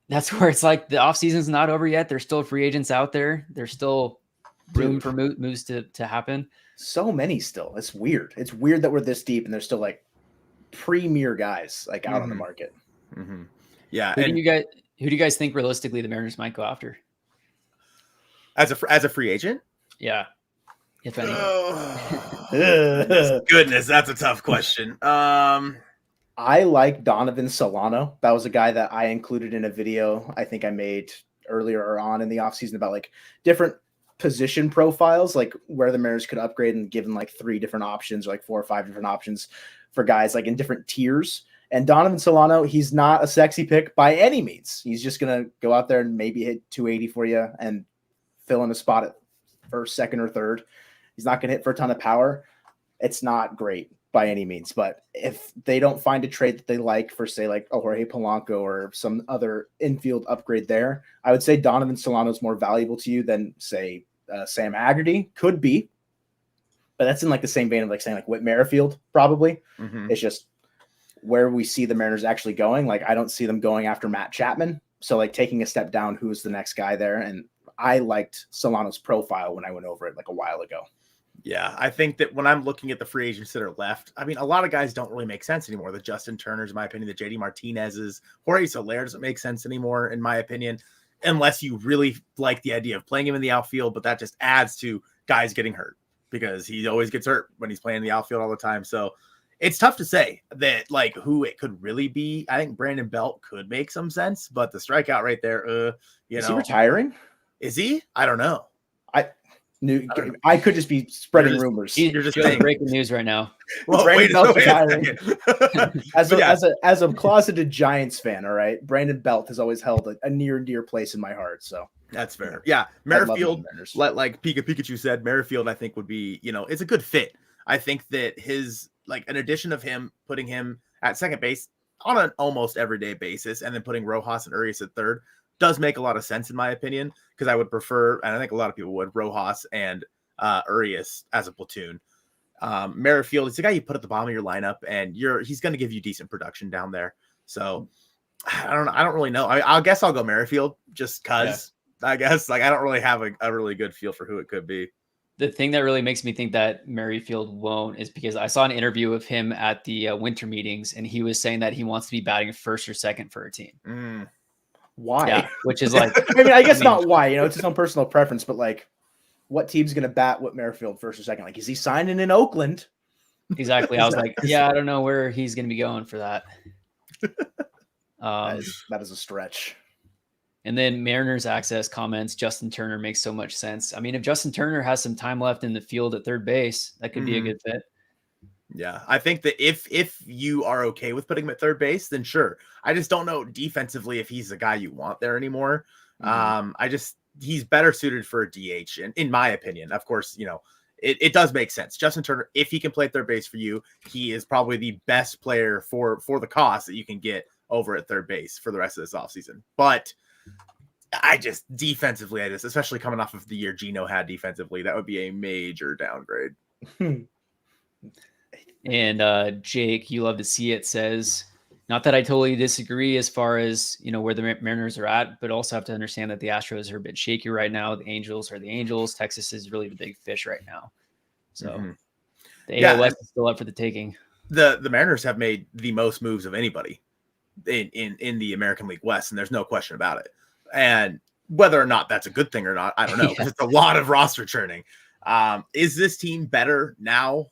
that's where it's like, the offseason's not over yet. There's still free agents out there. There's still room for moves to happen.
So many still. It's weird. It's weird that we're this deep and there's still like premier guys like out on the market.
Yeah.
Who do you guys think realistically the Mariners might go after
as a free agent?
Yeah, if any.
Goodness, that's a tough question.
I like Donovan Solano. That was a guy that I included in a video I think I made earlier on in the offseason about like different position profiles, like where the Mariners could upgrade, and given like 3 different options, or like 4 or 5 different options for guys like in different tiers. And Donovan Solano, he's not a sexy pick by any means. He's just going to go out there and maybe hit 280 for you and fill in a spot at first, second, or third. He's not going to hit for a ton of power. It's not great by any means, but if they don't find a trade that they like for, say, like Jorge Polanco or some other infield upgrade there, I would say Donovan Solano is more valuable to you than, say, Sam Haggerty could be, but that's in like the same vein of like saying like Whit Merrifield probably.
Mhm.
It's just where we see the Mariners actually going. Like I don't see them going after Matt Chapman. So like taking a step down, who's the next guy there? And I liked Solano's profile when I went over it like a while ago.
Yeah, I think that when I'm looking at the free agents that are left, I mean, a lot of guys don't really make sense anymore. The Justin Turners, in my opinion, the JD Martinez's, Jorge Soler doesn't make sense anymore, in my opinion, unless you really like the idea of playing him in the outfield. But that just adds to guys getting hurt because he always gets hurt when he's playing in the outfield all the time. So it's tough to say that like who it could really be. I think Brandon Belt could make some sense, but the strikeout right there,
Is he retiring?
Is he? I don't know.
I could just be spreading rumors.
You're just breaking news right now.
Well,
Brandon Belt's retiring.
As
as a closeted Giants fan, all right, Brandon Belt has always held a near and dear place in my heart. So
that's fair. Yeah, Merrifield, like Pikachu said, Merrifield I think would be, it's a good fit. I think that his like an addition of him, putting him at second base on an almost everyday basis, and then putting Rojas and Urias at third does make a lot of sense in my opinion, because I would prefer, and I think a lot of people would, Rojas and Urias as a platoon. Merrifield is the guy you put at the bottom of your lineup, and he's going to give you decent production down there. So I don't really know. I guess I'll go Merrifield just because I guess like I don't really have a really good feel for who it could be.
The thing that really makes me think that Merrifield won't is because I saw an interview of him at the winter meetings, and he was saying that he wants to be batting first or second for a team.
Why?
Yeah, which is like,
I guess not why, it's his own personal preference, but like what team's going to bat Whit Merrifield first or second? Like, is he signing in Oakland?
Exactly. I was like, I don't know where he's going to be going for that.
That is a stretch.
And then Mariners Access comments, Justin Turner makes so much sense. I mean, if Justin Turner has some time left in the field at third base, that could be a good fit.
Yeah, I think that if you are okay with putting him at third base, then sure. I just don't know defensively if he's the guy you want there anymore. He's better suited for a DH, in my opinion. Of course, it does make sense. Justin Turner, if he can play third base for you, he is probably the best player for the cost that you can get over at third base for the rest of this offseason. But defensively, especially coming off of the year Gino had defensively, that would be a major downgrade.
And Jake, you love to see it, says, not that I totally disagree as far as, where the Mariners are at, but also have to understand that the Astros are a bit shaky right now. The Angels are the Angels. Texas is really the big fish right now. So the AL West is still up for the taking.
The Mariners have made the most moves of anybody in the American League West, and there's no question about it. And whether or not that's a good thing or not, I don't know. It's a lot of roster churning. Is this team better now?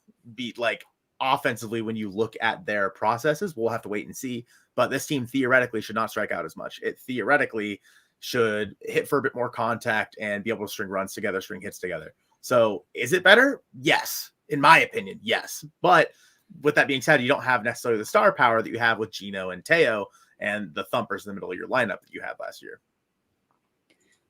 Offensively, when you look at their processes, we'll have to wait and see. But this team theoretically should not strike out as much. It theoretically should hit for a bit more contact and be able to string runs together, string hits together. So is it better? Yes. In my opinion, yes. But with that being said, you don't have necessarily the star power that you have with Gino and Teo and the thumpers in the middle of your lineup that you had last year.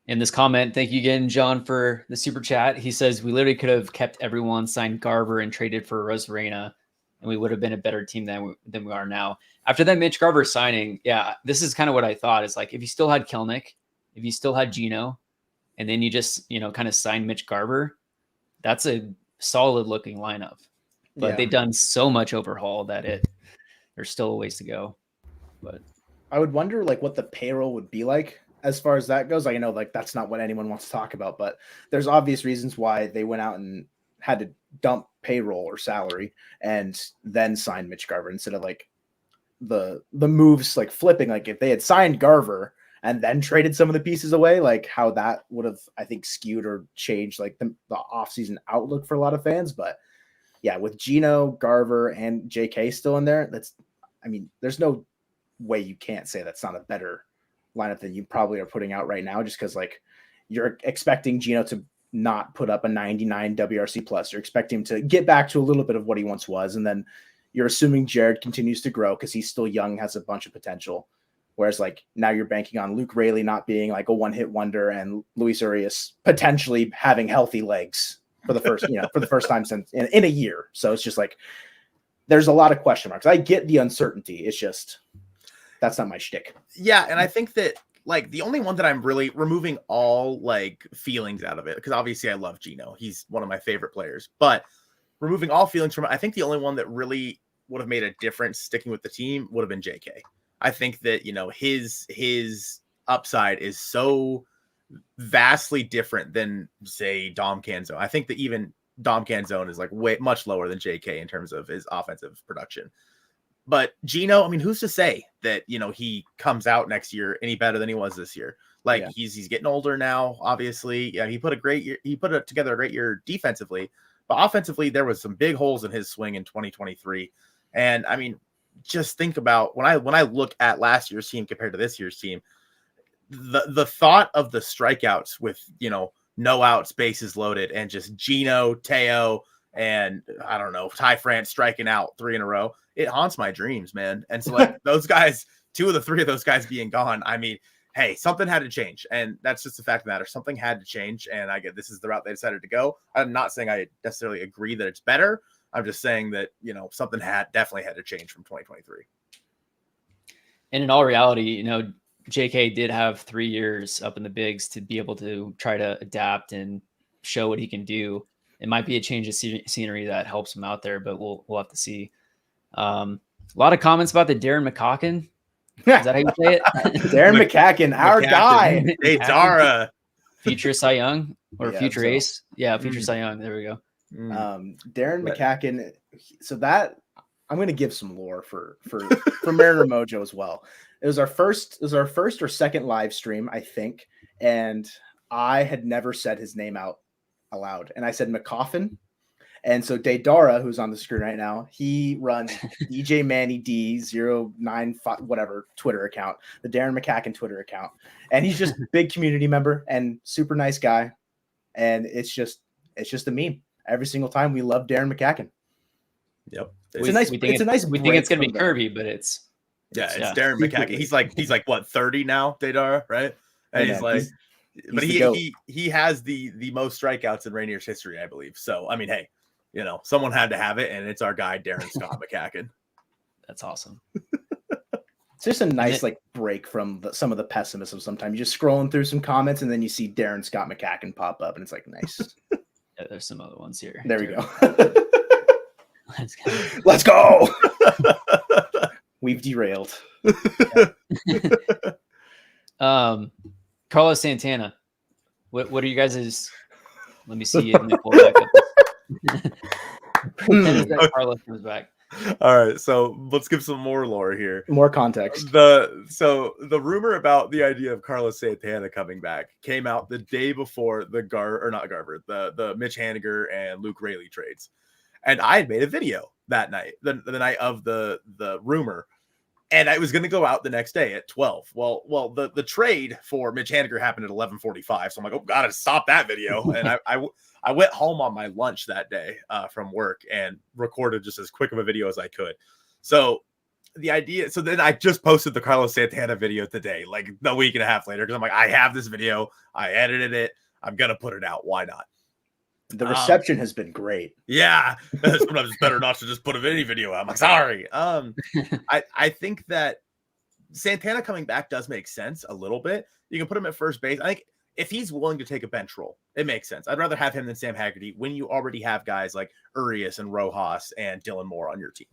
In this comment, thank you again, John, for the super chat. He says, we literally could have kept everyone, signed Garver, and traded for Rosarena, and we would have been a better team than we are now. After that Mitch Garver signing, this is kind of what I thought. Is like, if you still had Kelnick, if you still had Gino, and then you just, kind of signed Mitch Garver, that's a solid looking lineup. But they've done so much overhaul that there's still a ways to go. But
I would wonder what the payroll would be like as far as that goes. I know that's not what anyone wants to talk about, but there's obvious reasons why they went out and had to dump payroll or salary and then sign Mitch Garver instead of the moves flipping. If they had signed Garver and then traded some of the pieces away, how that would have, I think, skewed or changed the offseason outlook for a lot of fans. But yeah, with Gino, Garver, and JK still in there, there's no way you can't say that's not a better lineup than you probably are putting out right now, just because you're expecting Gino to not put up a 99 WRC plus. You're expecting him to get back to a little bit of what he once was, and then you're assuming Jared continues to grow because he's still young, has a bunch of potential. Whereas now you're banking on Luke Raley not being a one-hit wonder and Luis Urias potentially having healthy legs for the first for the first time since in a year. So it's just there's a lot of question marks. I get the uncertainty. It's just that's not my shtick.
Yeah, and I think that like the only one that I'm really removing all like feelings out of it, because obviously I love Gino. He's one of my favorite players, but removing all feelings from it, I think the only one that really would have made a difference sticking with the team would have been JK. I think that, you know, his upside is so vastly different than, say, Dom Canzone. I think that even Dom Canzone is like way much lower than JK in terms of his offensive production. But Gino, I mean, who's to say that, you know, he comes out next year any better than he was this year? Like, he's getting older now, obviously. Yeah, he put together a great year defensively, but offensively there was some big holes in his swing in 2023. And I mean, just think about when I look at last year's team compared to this year's team, the thought of the strikeouts with, you know, no outs, bases loaded, and just Gino, Teo, and I don't know, Ty France striking out 3 in a row. It haunts my dreams, man. And so like those guys, 2 of the 3 of those guys being gone, I mean, hey, something had to change. And that's just the fact of the matter. Something had to change. And I get this is the route they decided to go. I'm not saying I necessarily agree that it's better. I'm just saying that, you know, something definitely had to change from 2023.
And in all reality, you know, JK did have 3 years up in the bigs to be able to try to adapt and show what he can do. It might be a change of scenery that helps him out there, but we'll have to see. A lot of comments about the Darren McCacken. Is that how you say it?
Darren McCacken, our guy.
Hey, Dara.
Future Cy Young or future Ace. Yeah, future Cy Young. There we go.
Darren McCacken. So that I'm going to give some lore for Mariner Mojo as well. It was our first or second live stream, I think, and I had never said his name out aloud, and I said McCoffin. And so Daydara, who's on the screen right now, he runs DJ Manny D095 whatever Twitter account, the Darren McCacken Twitter account, and he's just a big community member and super nice guy, and it's just a meme every single time. We love Darren McCacken.
Yep,
we think it's gonna be Kirby, but it's
Darren McCacken. He's like what 30 now, Daydara, right? And he's like. But he has the most strikeouts in Rainier's history, I believe. So I mean, hey, you know, someone had to have it, and it's our guy Darren Scott McCacken.
That's awesome.
It's just a nice like break from some of the pessimism. Sometimes you're just scrolling through some comments, and then you see Darren Scott McCacken pop up, and it's like nice.
Yeah, there's some other ones here.
There we go.
Let's go.
Let's go. We've derailed.
Carlos Santana. What are you guys' let me see. Let me pull it back up. Carlos comes back.
All right, so let's give some more lore here.
More context.
The rumor about the idea of Carlos Santana coming back came out the day before the the Mitch Haniger and Luke Raley trades. And I had made a video that night, the night of the rumor. And I was going to go out the next day at 12. Well, the trade for Mitch Haniger happened at 11:45. So I'm like, oh, gotta stop that video. And I went home on my lunch that day from work and recorded just as quick of a video as I could. So then I just posted the Carlos Santana video today, like a week and a half later, because I'm like, I have this video. I edited it. I'm going to put it out. Why not?
The reception has been great.
Yeah. Sometimes it's better not to just put any video out. I'm like, sorry. I think that Santana coming back does make sense a little bit. You can put him at first base. I think if he's willing to take a bench role, it makes sense. I'd rather have him than Sam Haggerty when you already have guys like Urias and Rojas and Dylan Moore on your team.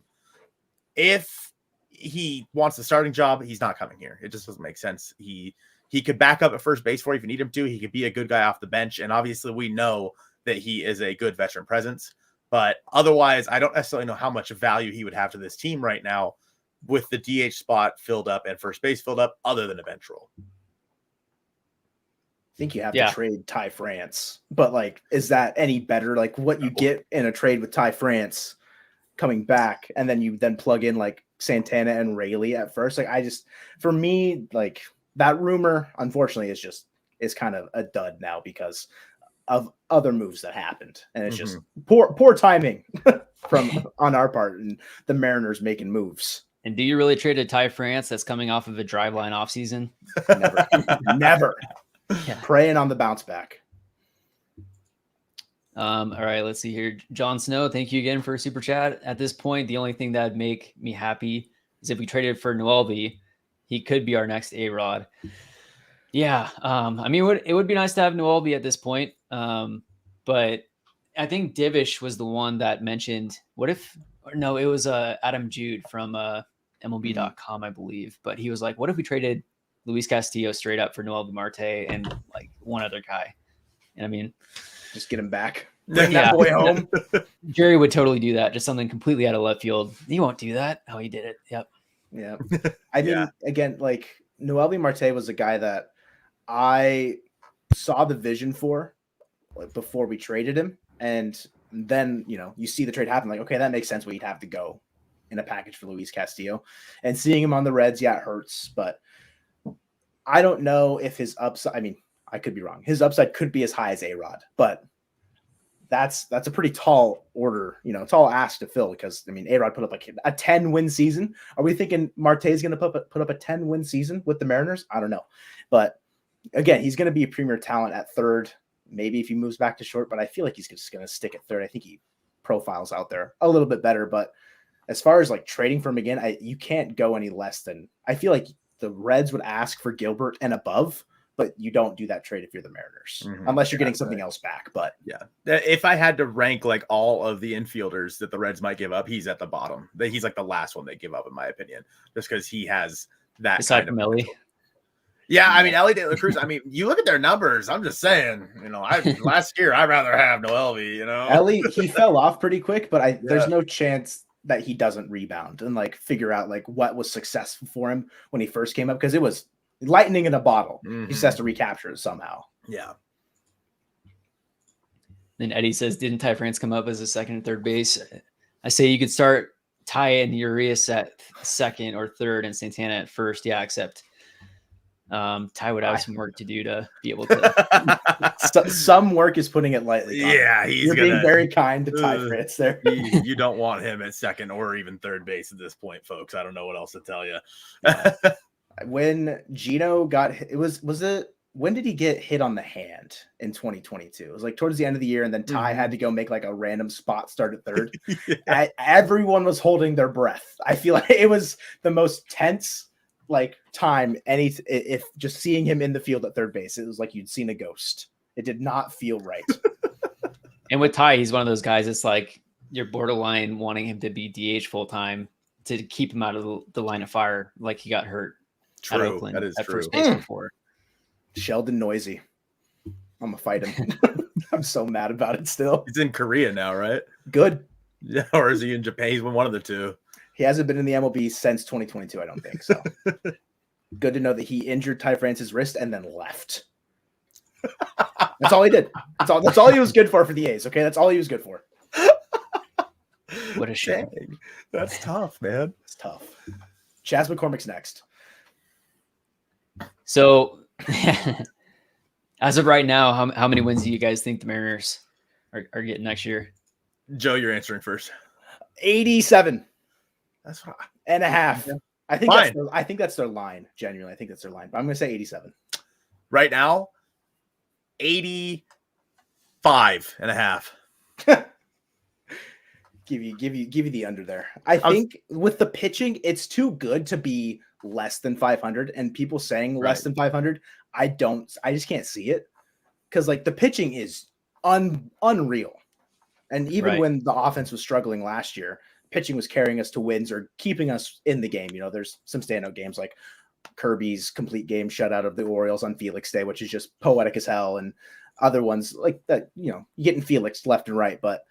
If he wants the starting job, he's not coming here. It just doesn't make sense. He could back up at first base for you if you need him to. He could be a good guy off the bench. And obviously we know that he is a good veteran presence, but otherwise I don't necessarily know how much value he would have to this team right now with the DH spot filled up and first base filled up other than a bench role.
I think you have to trade Ty France, but like, is that any better? Like what you get in a trade with Ty France coming back, and then you plug in like Santana and Raley at first. Like for me, like that rumor, unfortunately, is kind of a dud now because of other moves that happened, and it's just poor timing on our part, and the Mariners making moves.
And do you really trade a Ty France that's coming off of a driveline offseason?
Never. Yeah. Praying on the bounce back.
All right, let's see here. John Snow, thank you again for a super chat. At this point, the only thing that'd make me happy is if we traded for Noelvi. He could be our next A-Rod. Yeah. I mean, it would be nice to have Noelby at this point. But I think Divish was the one that mentioned, what if, or no, it was Adam Jude from MLB.com, I believe. But he was like, what if we traded Luis Castillo straight up for Noelby Marte and like one other guy? And I mean,
just get him back. Bring that
yeah,
boy home.
Jerry would totally do that. Just something completely out of left field. He won't do that. Oh, he did it. Yep.
Yeah. I mean, again, like Noelby Marte was a guy that I saw the vision for before we traded him. And then, you see the trade happen. Like, okay, that makes sense. We'd have to go in a package for Luis Castillo. And seeing him on the Reds, yeah, it hurts. But I don't know if his upside, I mean, I could be wrong. His upside could be as high as A-Rod. But that's a pretty tall order, tall ask to fill, because I mean, A-Rod put up like a 10-win season. Are we thinking Marte's going to put up a 10-win season with the Mariners? I don't know. But again, he's going to be a premier talent at third. Maybe if he moves back to short, but I feel like he's just going to stick at third. I think he profiles out there a little bit better. But as far as like trading for him again, you can't go any less than, I feel like the Reds would ask for Gilbert and above. But you don't do that trade if you're the Mariners, unless you're getting something else back. But
yeah, if I had to rank like all of the infielders that the Reds might give up, he's at the bottom. He's like the last one they give up, in my opinion, just because he has that
aside
kind
from
of
Ellie.
Yeah, I mean, Ellie De La Cruz. I mean, you look at their numbers. I'm just saying, last year I'd rather have Noelby.
Ellie, he fell off pretty quick, but there's no chance that he doesn't rebound and like figure out like what was successful for him when he first came up, because it was lightning in a bottle. He just has to recapture it somehow.
Yeah.
Then Eddie says, didn't Ty France come up as a second and third base? I say you could start Ty and Urias at second or third and Santana at first. Yeah, except Ty would have some work to do to be able to.
Some work is putting it lightly.
Yeah,
you're being very kind to Ty France there.
You don't want him at second or even third base at this point, folks. I don't know what else to tell you.
When Gino got hit, when did he get hit on the hand in 2022? It was like towards the end of the year, and then Ty had to go make like a random spot start at third. Everyone was holding their breath. I feel like it was the most tense like time if just seeing him in the field at third base. It was like you'd seen a ghost. It did not feel right.
And with Ty, he's one of those guys. It's like you're borderline wanting him to be DH full time to keep him out of the line of fire. Like he got hurt.
True,
at Oakland,
that is
at
true.
First base before.
Sheldon Noisy. I'm gonna fight him. I'm so mad about it still.
He's in Korea now, right?
Good.
Yeah, or is he in Japan? He's one of the two.
He hasn't been in the MLB since 2022, I don't think so. Good to know that he injured Ty France's wrist and then left. That's all he did. That's all he was good for the A's. Okay, that's all he was good for.
What a shame.
Dang. That's tough, man.
It's tough. Chas McCormick's next.
So, as of right now, how many wins do you guys think the Mariners are getting next year?
Joe, you're answering first.
87.
That's fine.
And a half.
Yeah.
I think that's their line. Genuinely, I think that's their line. But I'm going to say 87.
Right now, 85 and a half.
Give you the under there. I think with the pitching, it's too good to be less than 500, and people saying less than 500, I just can't see it, because like the pitching is unreal. And even when the offense was struggling last year, pitching was carrying us to wins or keeping us in the game. There's some standout games like Kirby's complete game shutout of the Orioles on Felix Day, which is just poetic as hell, and other ones like that. You're getting Felix left and right. But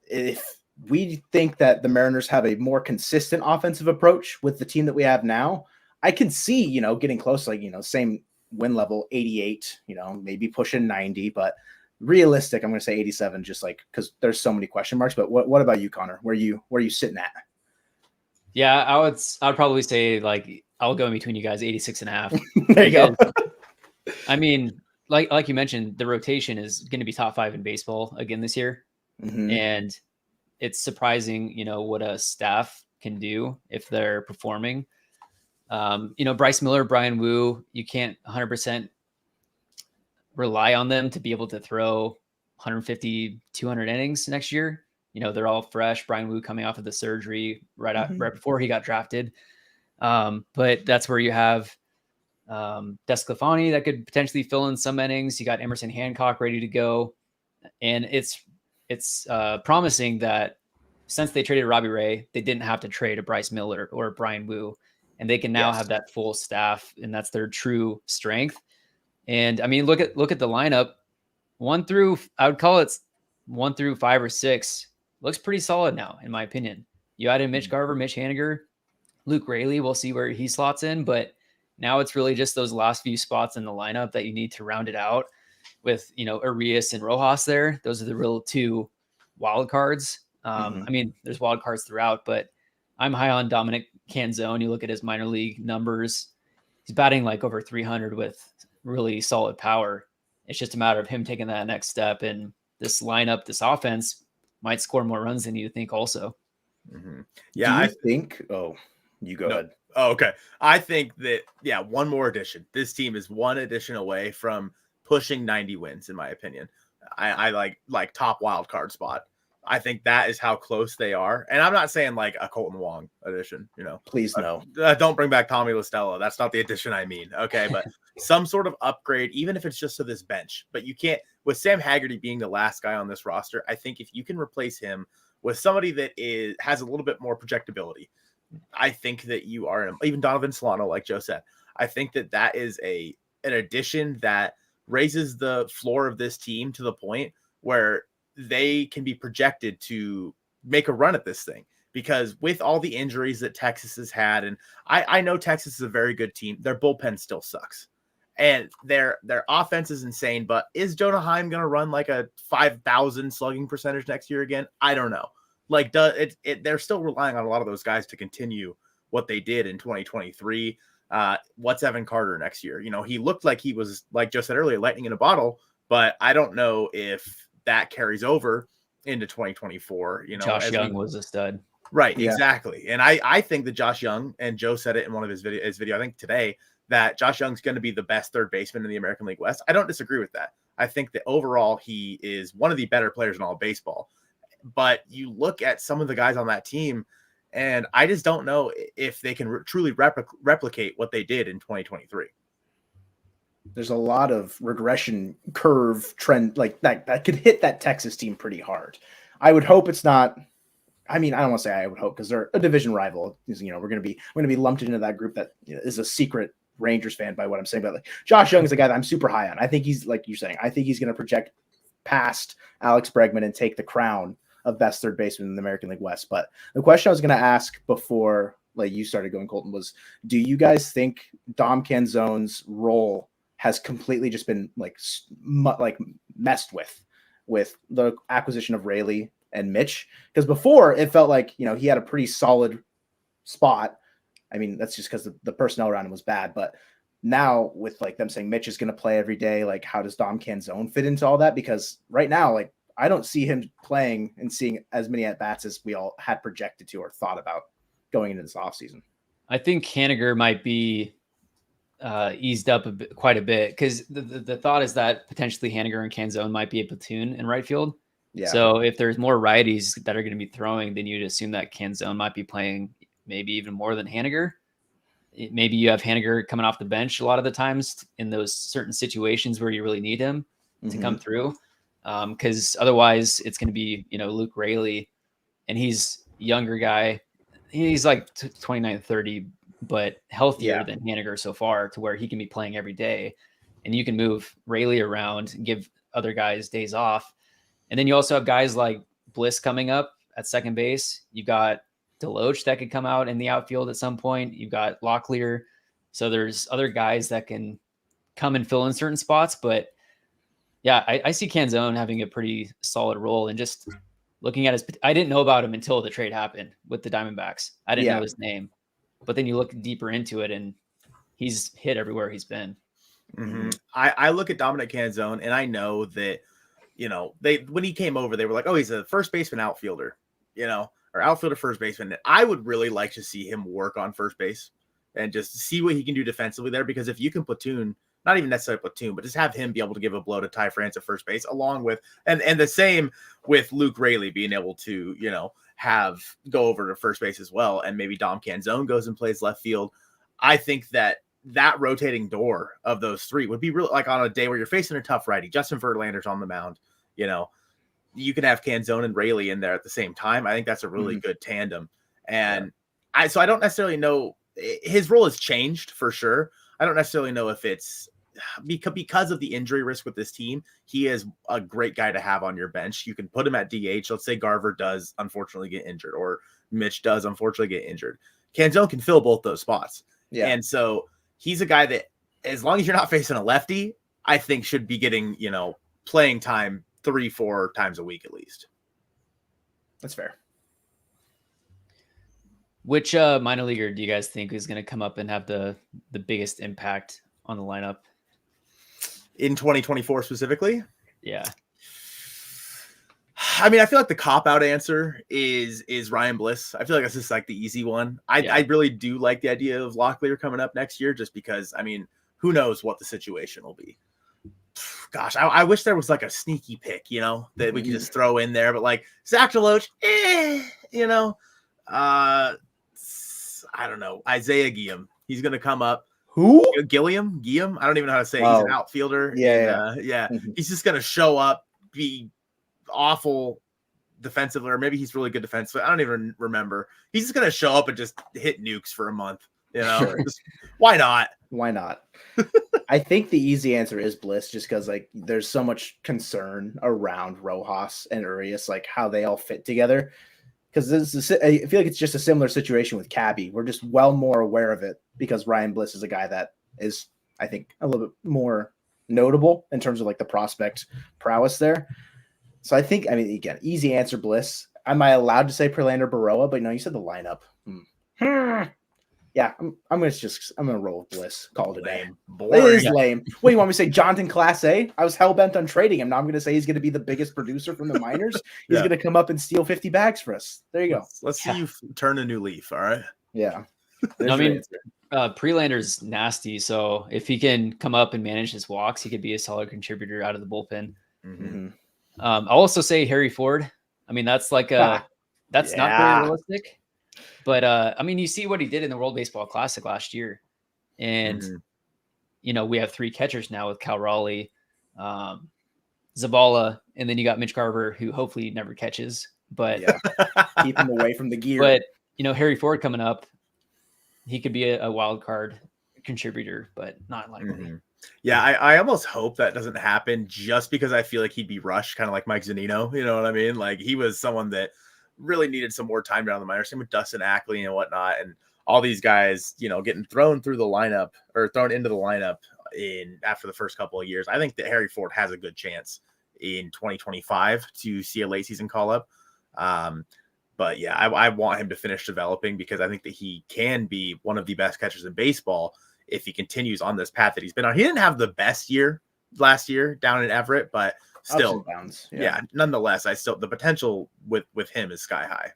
if we think that the Mariners have a more consistent offensive approach with the team that we have now, I can see, getting close, like, same win level, 88, maybe pushing 90, but realistic, I'm going to say 87, just like, because there's so many question marks. But what about you, Connor? Where are you sitting at?
Yeah, I'd probably say like, I'll go in between you guys, 86 and a half.
There you go.
I mean, like you mentioned, the rotation is going to be top 5 in baseball again this year.
Mm-hmm.
And it's surprising, what a staff can do if they're performing. Bryce Miller, Brian Wu, you can't 100% rely on them to be able to throw 150, 200 innings next year. They're all fresh. Brian Wu coming off of the surgery right before he got drafted. But that's where you have Desclafani that could potentially fill in some innings. You got Emerson Hancock ready to go. And it's promising that since they traded Robbie Ray, they didn't have to trade a Bryce Miller or a Brian Wu, and they can now have that full staff, and that's their true strength. And I mean, look at the lineup. I would call it 1 through 5 or 6. Looks pretty solid now, in my opinion. You added Mitch Garver, Mitch Haniger, Luke Raley. We'll see where he slots in, but now it's really just those last few spots in the lineup that you need to round it out with, Arias and Rojas there. Those are the real 2 wild cards. I mean, there's wild cards throughout, but I'm high on Dominic Canzone. You look at his minor league numbers. He's batting like over 300 with really solid power. It's just a matter of him taking that next step, and this lineup, this offense might score more runs than you think also.
Yeah.
I think, you go ahead.
Oh, okay. I think that, one more addition. This team is one addition away from pushing 90 wins, in my opinion. I like top wild card spot. I think that is how close they are. And I'm not saying like a Colton Wong addition,
Please no.
Don't bring back Tommy LaStella. That's not the addition I mean. Okay. But some sort of upgrade, even if it's just to this bench. But you can't, with Sam Haggerty being the last guy on this roster, I think if you can replace him with somebody that has a little bit more projectability, I think that you are, even Donovan Solano, like Joe said, I think that is an addition that raises the floor of this team to the point where they can be projected to make a run at this thing. Because with all the injuries that Texas has had, and I know Texas is a very good team, their bullpen still sucks. And their offense is insane, but is Jonah Heim going to run like a 5,000 slugging percentage next year again? I don't know. Like, they're still relying on a lot of those guys to continue what they did in 2023. What's Evan Carter next year? He looked like he was, like Joe said earlier, lightning in a bottle, but I don't know if that carries over into 2024.
Josh Young was a stud.
Right, yeah. Exactly. And I think that Josh Young, and Joe said it in one of his video, I think today, that Josh Young's going to be the best third baseman in the American League West. I don't disagree with that. I think that overall he is one of the better players in all of baseball. But you look at some of the guys on that team, and I just don't know if they can truly replicate what they did in 2023.
There's a lot of regression curve trend like that could hit that Texas team pretty hard. I would hope it's not. I mean, I don't want to say I would hope, because they're a division rival. We're going to be lumped into that group that is a secret Rangers fan by what I'm saying. But like Josh Young is a guy that I'm super high on. I think he's, like you're saying, I think he's going to project past Alex Bregman and take the crown of best third baseman in the American League West. But the question I was going to ask before like you started going, Colton, was, do you guys think Dom Canzone's role has completely just been like messed with the acquisition of Raley and Mitch? Because before it felt like, he had a pretty solid spot. I mean, that's just because the personnel around him was bad. But now with like them saying Mitch is going to play every day, like how does Dom Canzone fit into all that? Because right now, like I don't see him playing and seeing as many at bats as we all had projected to or thought about going into this offseason.
I think Haniger might be eased up quite a bit, because the thought is that potentially Haniger and Canzone might be a platoon in right field. Yeah. So if there's more righties that are going to be throwing, then you'd assume that Canzone might be playing maybe even more than Haniger. Maybe you have Haniger coming off the bench a lot of the times in those certain situations where you really need him to come through. Because otherwise it's going to be, Luke Raley, and he's a younger guy. He's like 29, 30, but healthier than Haniger so far, to where he can be playing every day, and you can move Raley around and give other guys days off. And then you also have guys like Bliss coming up at second base. You got Deloach that could come out in the outfield at some point. You've got Locklear. So there's other guys that can come and fill in certain spots. But yeah, I see Canzone having a pretty solid role. And just looking at I didn't know about him until the trade happened with the Diamondbacks. I didn't know his name. But then you look deeper into it, and he's hit everywhere he's been.
I look at Dominic Canzone, and I know that, when he came over, they were like, oh, he's a first baseman outfielder, or outfielder first baseman. I would really like to see him work on first base and just see what he can do defensively there, because if you can platoon, not even necessarily platoon, but just have him be able to give a blow to Ty France at first base, along with, and the same with Luke Raley being able to, go over to first base as well. And maybe Dom Canzone goes and plays left field. I think that that rotating door of those three would be really like on a day where you're facing a tough righty. Justin Verlander's on the mound, you know, you can have Canzone and Rayleigh in there at the same time. I think that's a really good tandem. And I don't necessarily know, his role has changed for sure. I don't necessarily know if it's because of the injury risk with this team. He is a great guy to have on your bench. You can put him at DH. Let's say Garver does unfortunately get injured, or Mitch does unfortunately get injured. Canzone can fill both those spots. Yeah. And so he's a guy that, as long as you're not facing a lefty, I think should be getting, you know, playing time 3-4 times a week at least.
That's fair.
Which minor leaguer do you guys think is going to come up and have the biggest impact on the lineup
in 2024 specifically?
Yeah.
I mean, I feel like the cop-out answer is Ryan Bliss. I feel like that's just like the easy one. I really do like the idea of Locklear coming up next year, just because, I mean, who knows what the situation will be. Gosh, I wish there was like a sneaky pick, you know, that we could just throw in there. But like Zach DeLoach, you know, I don't know. Isaiah Guillem, he's going to come up.
Who?
Guillem? I don't even know how to say it. He's an outfielder.
Yeah.
He's just going to show up, be awful defensively, or maybe he's really good defensively. I don't even remember. He's just going to show up and just hit nukes for a month. You know, why not?
Why not? I think the easy answer is Bliss, just because like there's so much concern around Rojas and Urias, like how they all fit together. Because I feel like it's just a similar situation with Cabby. We're just well more aware of it because Ryan Bliss is a guy that is, I think, a little bit more notable in terms of like the prospect prowess there. So I think, I mean, again, easy answer, Bliss. Am I allowed to say Prelander Baroa? But no, you said the lineup. Yeah, I'm gonna roll with Bliss. Call it a day. It is lame. What, you want me to say Jonathan Class A? I was hell bent on trading him. Now I'm gonna say he's gonna be the biggest producer from the minors. He's gonna come up and steal 50 bags for us. There you go.
Let's see you turn a new leaf. All right.
Yeah.
I mean, Prelander's nasty. So if he can come up and manage his walks, he could be a solid contributor out of the bullpen. I'll also say Harry Ford. I mean, that's like that's not very realistic. But, I mean, you see what he did in the World Baseball Classic last year. And, you know, we have 3 catchers now with Cal Raleigh, Zavala, and then you got Mitch Garver, who hopefully never catches. But
keep him away from the gear.
But, you know, Harry Ford coming up, he could be a wild card contributor, but not likely.
Yeah, I almost hope that doesn't happen, just because I feel like he'd be rushed, kind of like Mike Zunino. You know what I mean? Like, he was someone that really needed some more time down the minor. Same with Dustin Ackley and whatnot, and all these guys, you know, getting thrown through the lineup or thrown into the lineup after the first couple of years. I think that Harry Ford has a good chance in 2025 to see a late season call up. But yeah, I want him to finish developing, because I think that he can be one of the best catchers in baseball if he continues on this path that he's been on. He didn't have the best year last year down in Everett, but still,
downs.
Yeah. Nonetheless, the potential with him is sky high.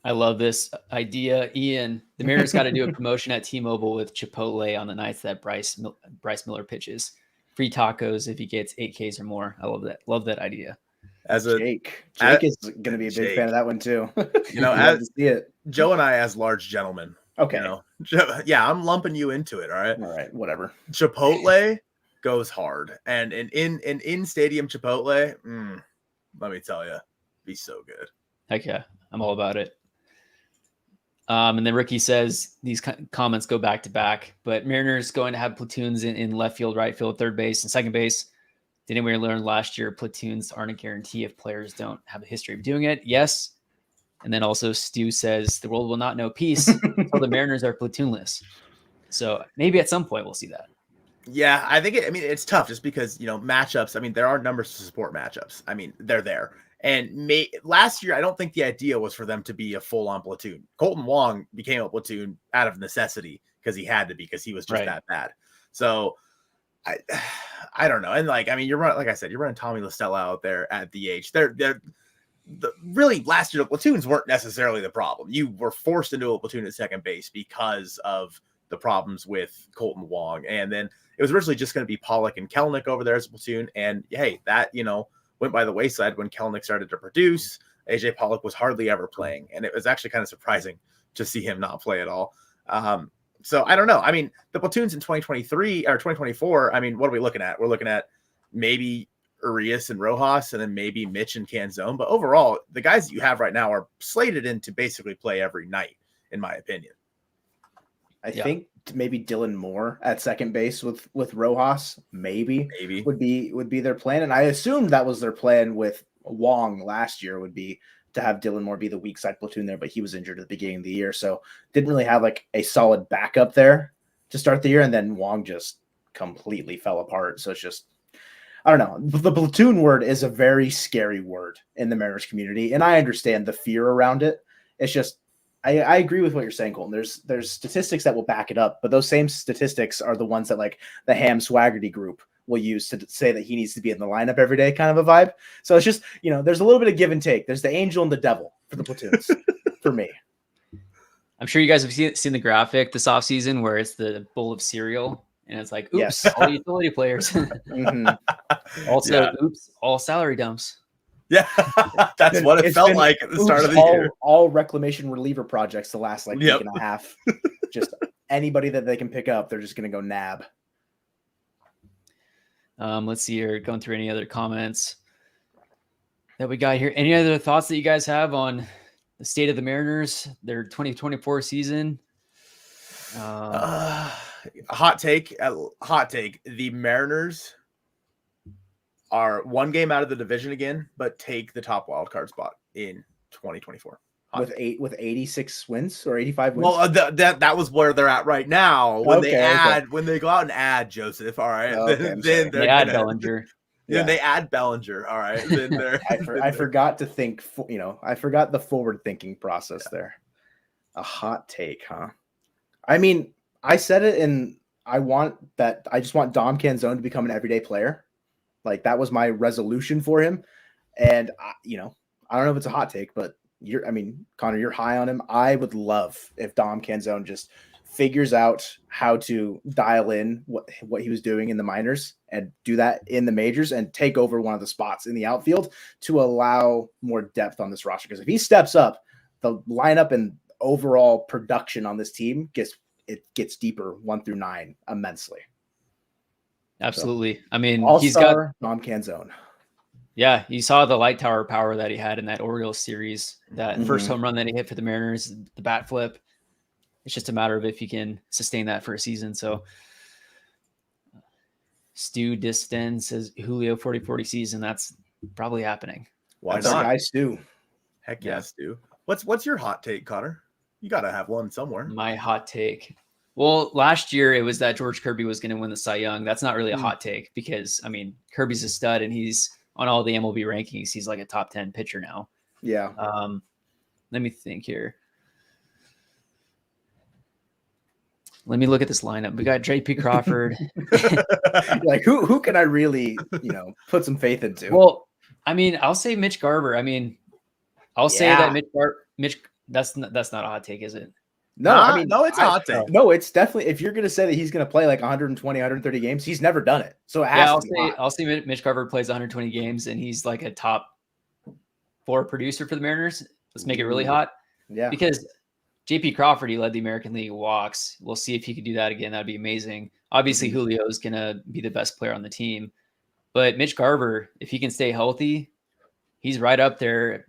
I love this idea, Ian. The Mariners got to do a promotion at T-Mobile with Chipotle on the nights that Bryce Miller pitches. Free tacos if he gets 8 Ks or more. I love that. Love that idea.
Jake is going to be a big fan of that one too.
You know, as see it. Joe and I, as large gentlemen.
Okay.
You know, yeah, I'm lumping you into it. All right,
whatever.
Chipotle goes hard, and in stadium Chipotle, let me tell you, be so good.
Heck yeah, I'm all about it. And then Ricky says these comments go back to back, but Mariners going to have platoons in left field, right field, third base, and second base. Didn't we learn last year platoons aren't a guarantee if players don't have a history of doing it? Yes. And then also Stu says the world will not know peace until the Mariners are platoonless. So maybe at some point we'll see that.
Yeah, I think it's tough just because, you know, matchups. I mean, there are numbers to support matchups. I mean, they're there. And last year, I don't think the idea was for them to be a full-on platoon. Colton Wong became a platoon out of necessity because he had to be, because he was just that bad. So I don't know. And like, I mean, like I said, you're running Tommy LaStella out there at DH. Really, last year, the platoons weren't necessarily the problem. You were forced into a platoon at second base because of the problems with Colton Wong. And then it was originally just going to be Pollock and Kelnick over there as a platoon. And hey, that, you know, went by the wayside when Kelnick started to produce. AJ Pollock was hardly ever playing. And it was actually kind of surprising to see him not play at all. So I don't know. I mean, the platoons in 2023 or 2024, I mean, what are we looking at? We're looking at maybe Urias and Rojas, and then maybe Mitch and Canzone. But overall, the guys that you have right now are slated in to basically play every night, in my opinion.
I think maybe Dylan Moore at second base with Rojas maybe would be their plan, and I assumed that was their plan with Wong last year, would be to have Dylan Moore be the weak side platoon there, but he was injured at the beginning of the year, so didn't really have like a solid backup there to start the year, and then Wong just completely fell apart. So it's just, I don't know. The platoon word is a very scary word in the Mariners community, and I understand the fear around it. It's just, I agree with what you're saying, Colton. There's statistics that will back it up, but those same statistics are the ones that like the Ham Swaggerty group will use to say that he needs to be in the lineup every day, kind of a vibe. So it's just, there's a little bit of give and take. There's the angel and the devil for the platoons for me.
I'm sure you guys have seen the graphic this offseason where it's the bowl of cereal and it's like, oops, all utility players. Also, oops, all salary dumps.
Yeah, that's what it felt like at the start of the year.
All reclamation reliever projects the last week and a half. Just anybody that they can pick up, they're just going to go nab.
Let's see here. Going through any other comments that we got here. Any other thoughts that you guys have on the state of the Mariners, their 2024 season?
Hot take. The Mariners are one game out of the division again, but take the top wild card spot in 2024.
With 86 wins or 85 wins.
Well, that was where they're at right now. When they go out and add Joseph, all right, then
they add Bellinger.
Then they add Bellinger, all right. Then they're.
I forgot to think. I forgot the forward thinking process there. A hot take, huh? I mean, I said it, and I just want Dom Canzone to become an everyday player. Like, that was my resolution for him. And I don't know if it's a hot take, but Connor, you're high on him. I would love if Dom Canzone just figures out how to dial in what he was doing in the minors and do that in the majors and take over one of the spots in the outfield to allow more depth on this roster. Because if he steps up, the lineup and overall production on this team gets deeper 1 through 9 immensely.
Absolutely.
So,
I mean,
he's got Dom Canzone.
Yeah, you saw the light tower power that he had in that Orioles series. That first home run that he hit for the Mariners, the bat flip. It's just a matter of if he can sustain that for a season. So, Stu Distin says Julio 40-40 season. That's probably happening.
Why
That's
not?
Guy Stu.
Heck yeah, Stu. What's your hot take, Connor? You got to have one somewhere.
My hot take. Well, last year it was that George Kirby was going to win the Cy Young. That's not really a hot take because, I mean, Kirby's a stud and he's on all the MLB rankings. He's like a top 10 pitcher now.
Yeah.
Let me think here. Let me look at this lineup. We got JP Crawford.
Like who can I really, put some faith into?
Well, I mean, I'll say Mitch Garver. I mean, I'll say that Mitch. That's not a hot take, is it?
No,
no, it's a hot take.
No, it's definitely, if you're going to say that he's going to play like 120, 130 games, he's never done it. So
I'll say Mitch Garver plays 120 games and he's like a top 4 producer for the Mariners. Let's make it really hot.
Yeah.
Because JP Crawford, he led the American League walks. We'll see if he could do that again. That'd be amazing. Obviously, Julio is going to be the best player on the team. But Mitch Garver, if he can stay healthy, he's right up there,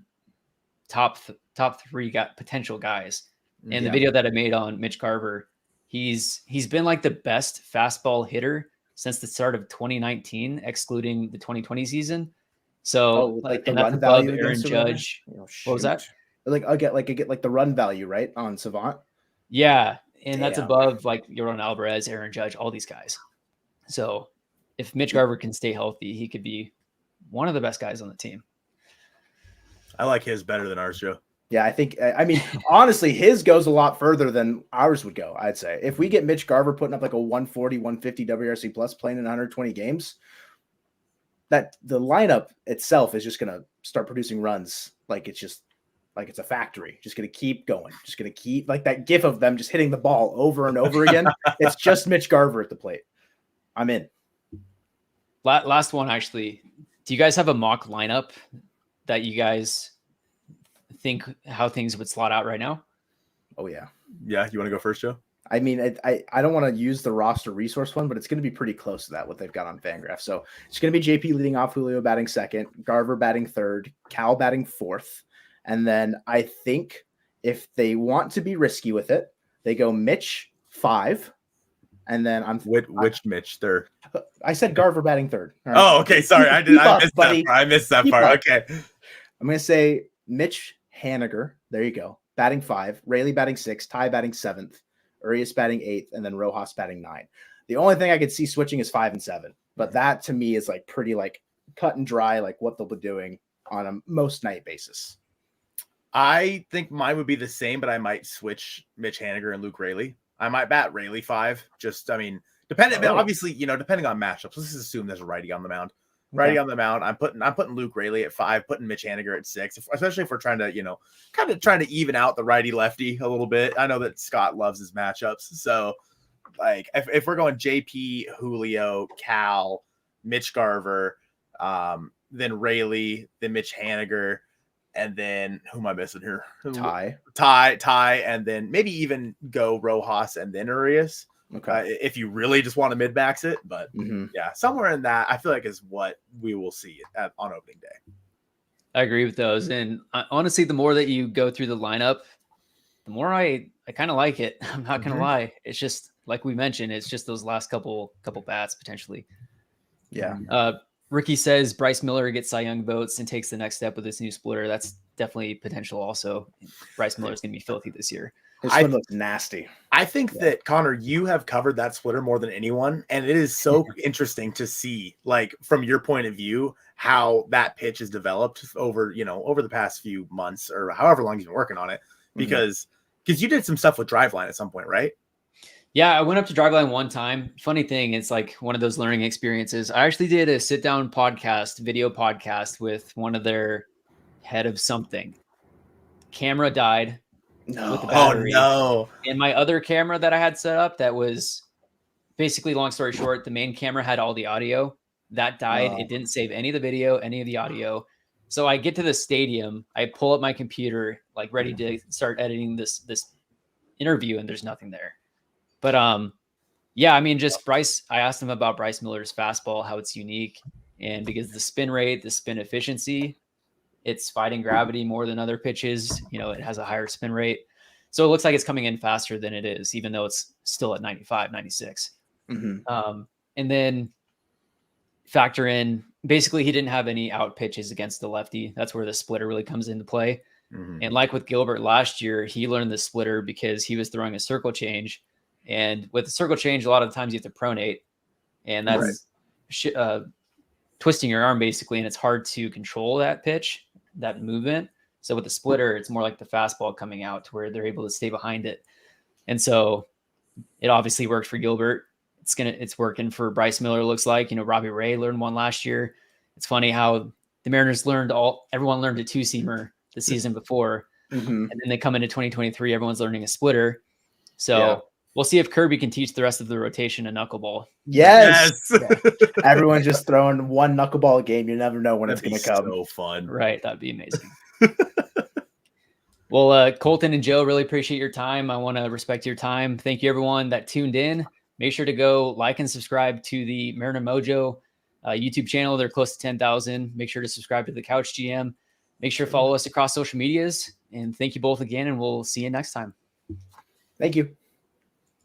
top 3 potential guys. And the video that I made on Mitch Garver, he's been like the best fastball hitter since the start of 2019, excluding the 2020 season. So
like the
and
run
that's above
value
Aaron Judge. What was that?
Like I get like the run value, right, on Savant.
Yeah, and that's above like Yordan Alvarez, Aaron Judge, all these guys. So if Mitch Garver can stay healthy, he could be one of the best guys on the team.
I like his better than ours, Joe.
Yeah, I mean, honestly, his goes a lot further than ours would go, I'd say. If we get Mitch Garver putting up like a 140, 150 WRC plus playing in 120 games, that the lineup itself is just going to start producing runs like it's a factory. Just going to keep going. Just going to keep, like that gif of them just hitting the ball over and over again. It's just Mitch Garver at the plate. I'm in.
Last one, actually. Do you guys have a mock lineup that you guys think how things would slot out right now?
Oh, yeah.
Yeah. You want to go first, Joe?
I mean, I don't want to use the roster resource one, but it's going to be pretty close to that, what they've got on Fangraph. So it's going to be JP leading off, Julio batting second, Garver batting third, Cal batting fourth. And then I think if they want to be risky with it, they go Mitch 5. And then
which Mitch third?
I said Garver batting third.
Right. Oh, okay. Sorry. I missed that part. Okay.
I'm going to say Mitch Haniger. There you go. Batting 5, Rayleigh batting 6, Ty batting 7th, Urias batting 8th, and then Rojas batting 9. The only thing I could see switching is 5 and 7, but that to me is like pretty like cut and dry, like what they'll be doing on a most night basis.
I think mine would be the same, but I might switch Mitch Haniger and Luke Rayleigh. I might bat Rayleigh 5. Depending on matchups. Let's just assume there's a righty on the mound. Righty on the mound. I'm putting Luke Rayleigh at 5, putting Mitch Haniger at 6, especially if we're trying to, kind of trying to even out the righty lefty a little bit. I know that Scott loves his matchups. So like if we're going JP, Julio, Cal, Mitch Garver, then Rayleigh, then Mitch Haniger, and then who am I missing here? Ty, and then maybe even go Rojas and then Urias. Okay. If you really just want to mid-max it, but yeah, somewhere in that, I feel like is what we will see on opening day.
I agree with those. And honestly, the more that you go through the lineup, the more I kind of like it. I'm not going to lie. It's just, like we mentioned, it's just those last couple bats potentially.
Yeah.
Ricky says Bryce Miller gets Cy Young votes and takes the next step with this new splitter. That's definitely potential also. Bryce Miller is going to be filthy this year.
His one looks nasty.
I think that, Connor, you have covered that splitter more than anyone, and it is so interesting to see, like, from your point of view, how that pitch has developed over the past few months or however long you've been working on it. Because you did some stuff with Driveline at some point, right?
Yeah, I went up to Driveline one time. Funny thing, it's like one of those learning experiences. I actually did a sit-down video podcast with one of their head of something. Camera died. With the battery.
Oh, no.
And my other camera that I had set up, that was basically, long story short, the main camera had all the audio. That died. It didn't save any of the video, any of the audio. So I get to the stadium, I pull up my computer, like ready to start editing this interview, and there's nothing there. But yeah, I mean, just Bryce, I asked him about Bryce Miller's fastball, how it's unique. And because the spin rate, the spin efficiency, it's fighting gravity more than other pitches. It has a higher spin rate. So it looks like it's coming in faster than it is, even though it's still at 95, 96. And then factor in, basically he didn't have any out pitches against the lefty. That's where the splitter really comes into play. And like with Gilbert last year, he learned the splitter because he was throwing a circle change. And with the circle change, a lot of times you have to pronate. And that's twisting your arm basically, and it's hard to control that pitch, that movement. So with the splitter, it's more like the fastball coming out to where they're able to stay behind it. And so it obviously worked for Gilbert. It's working for Bryce Miller, looks like. Robbie Ray learned one last year. It's funny how the Mariners everyone learned a two-seamer the season before. And then they come into 2023, everyone's learning a splitter. So we'll see if Kirby can teach the rest of the rotation a knuckleball.
Yes. Everyone's just throwing one knuckleball a game. You never know when it's going to come.
So fun.
Right. That'd be amazing. Well, Colton and Joe, really appreciate your time. I want to respect your time. Thank you, everyone that tuned in. Make sure to go like and subscribe to the Mariner Mojo YouTube channel. They're close to 10,000. Make sure to subscribe to the Couch GM. Make sure to follow us across social medias. And thank you both again, and we'll see you next time.
Thank you.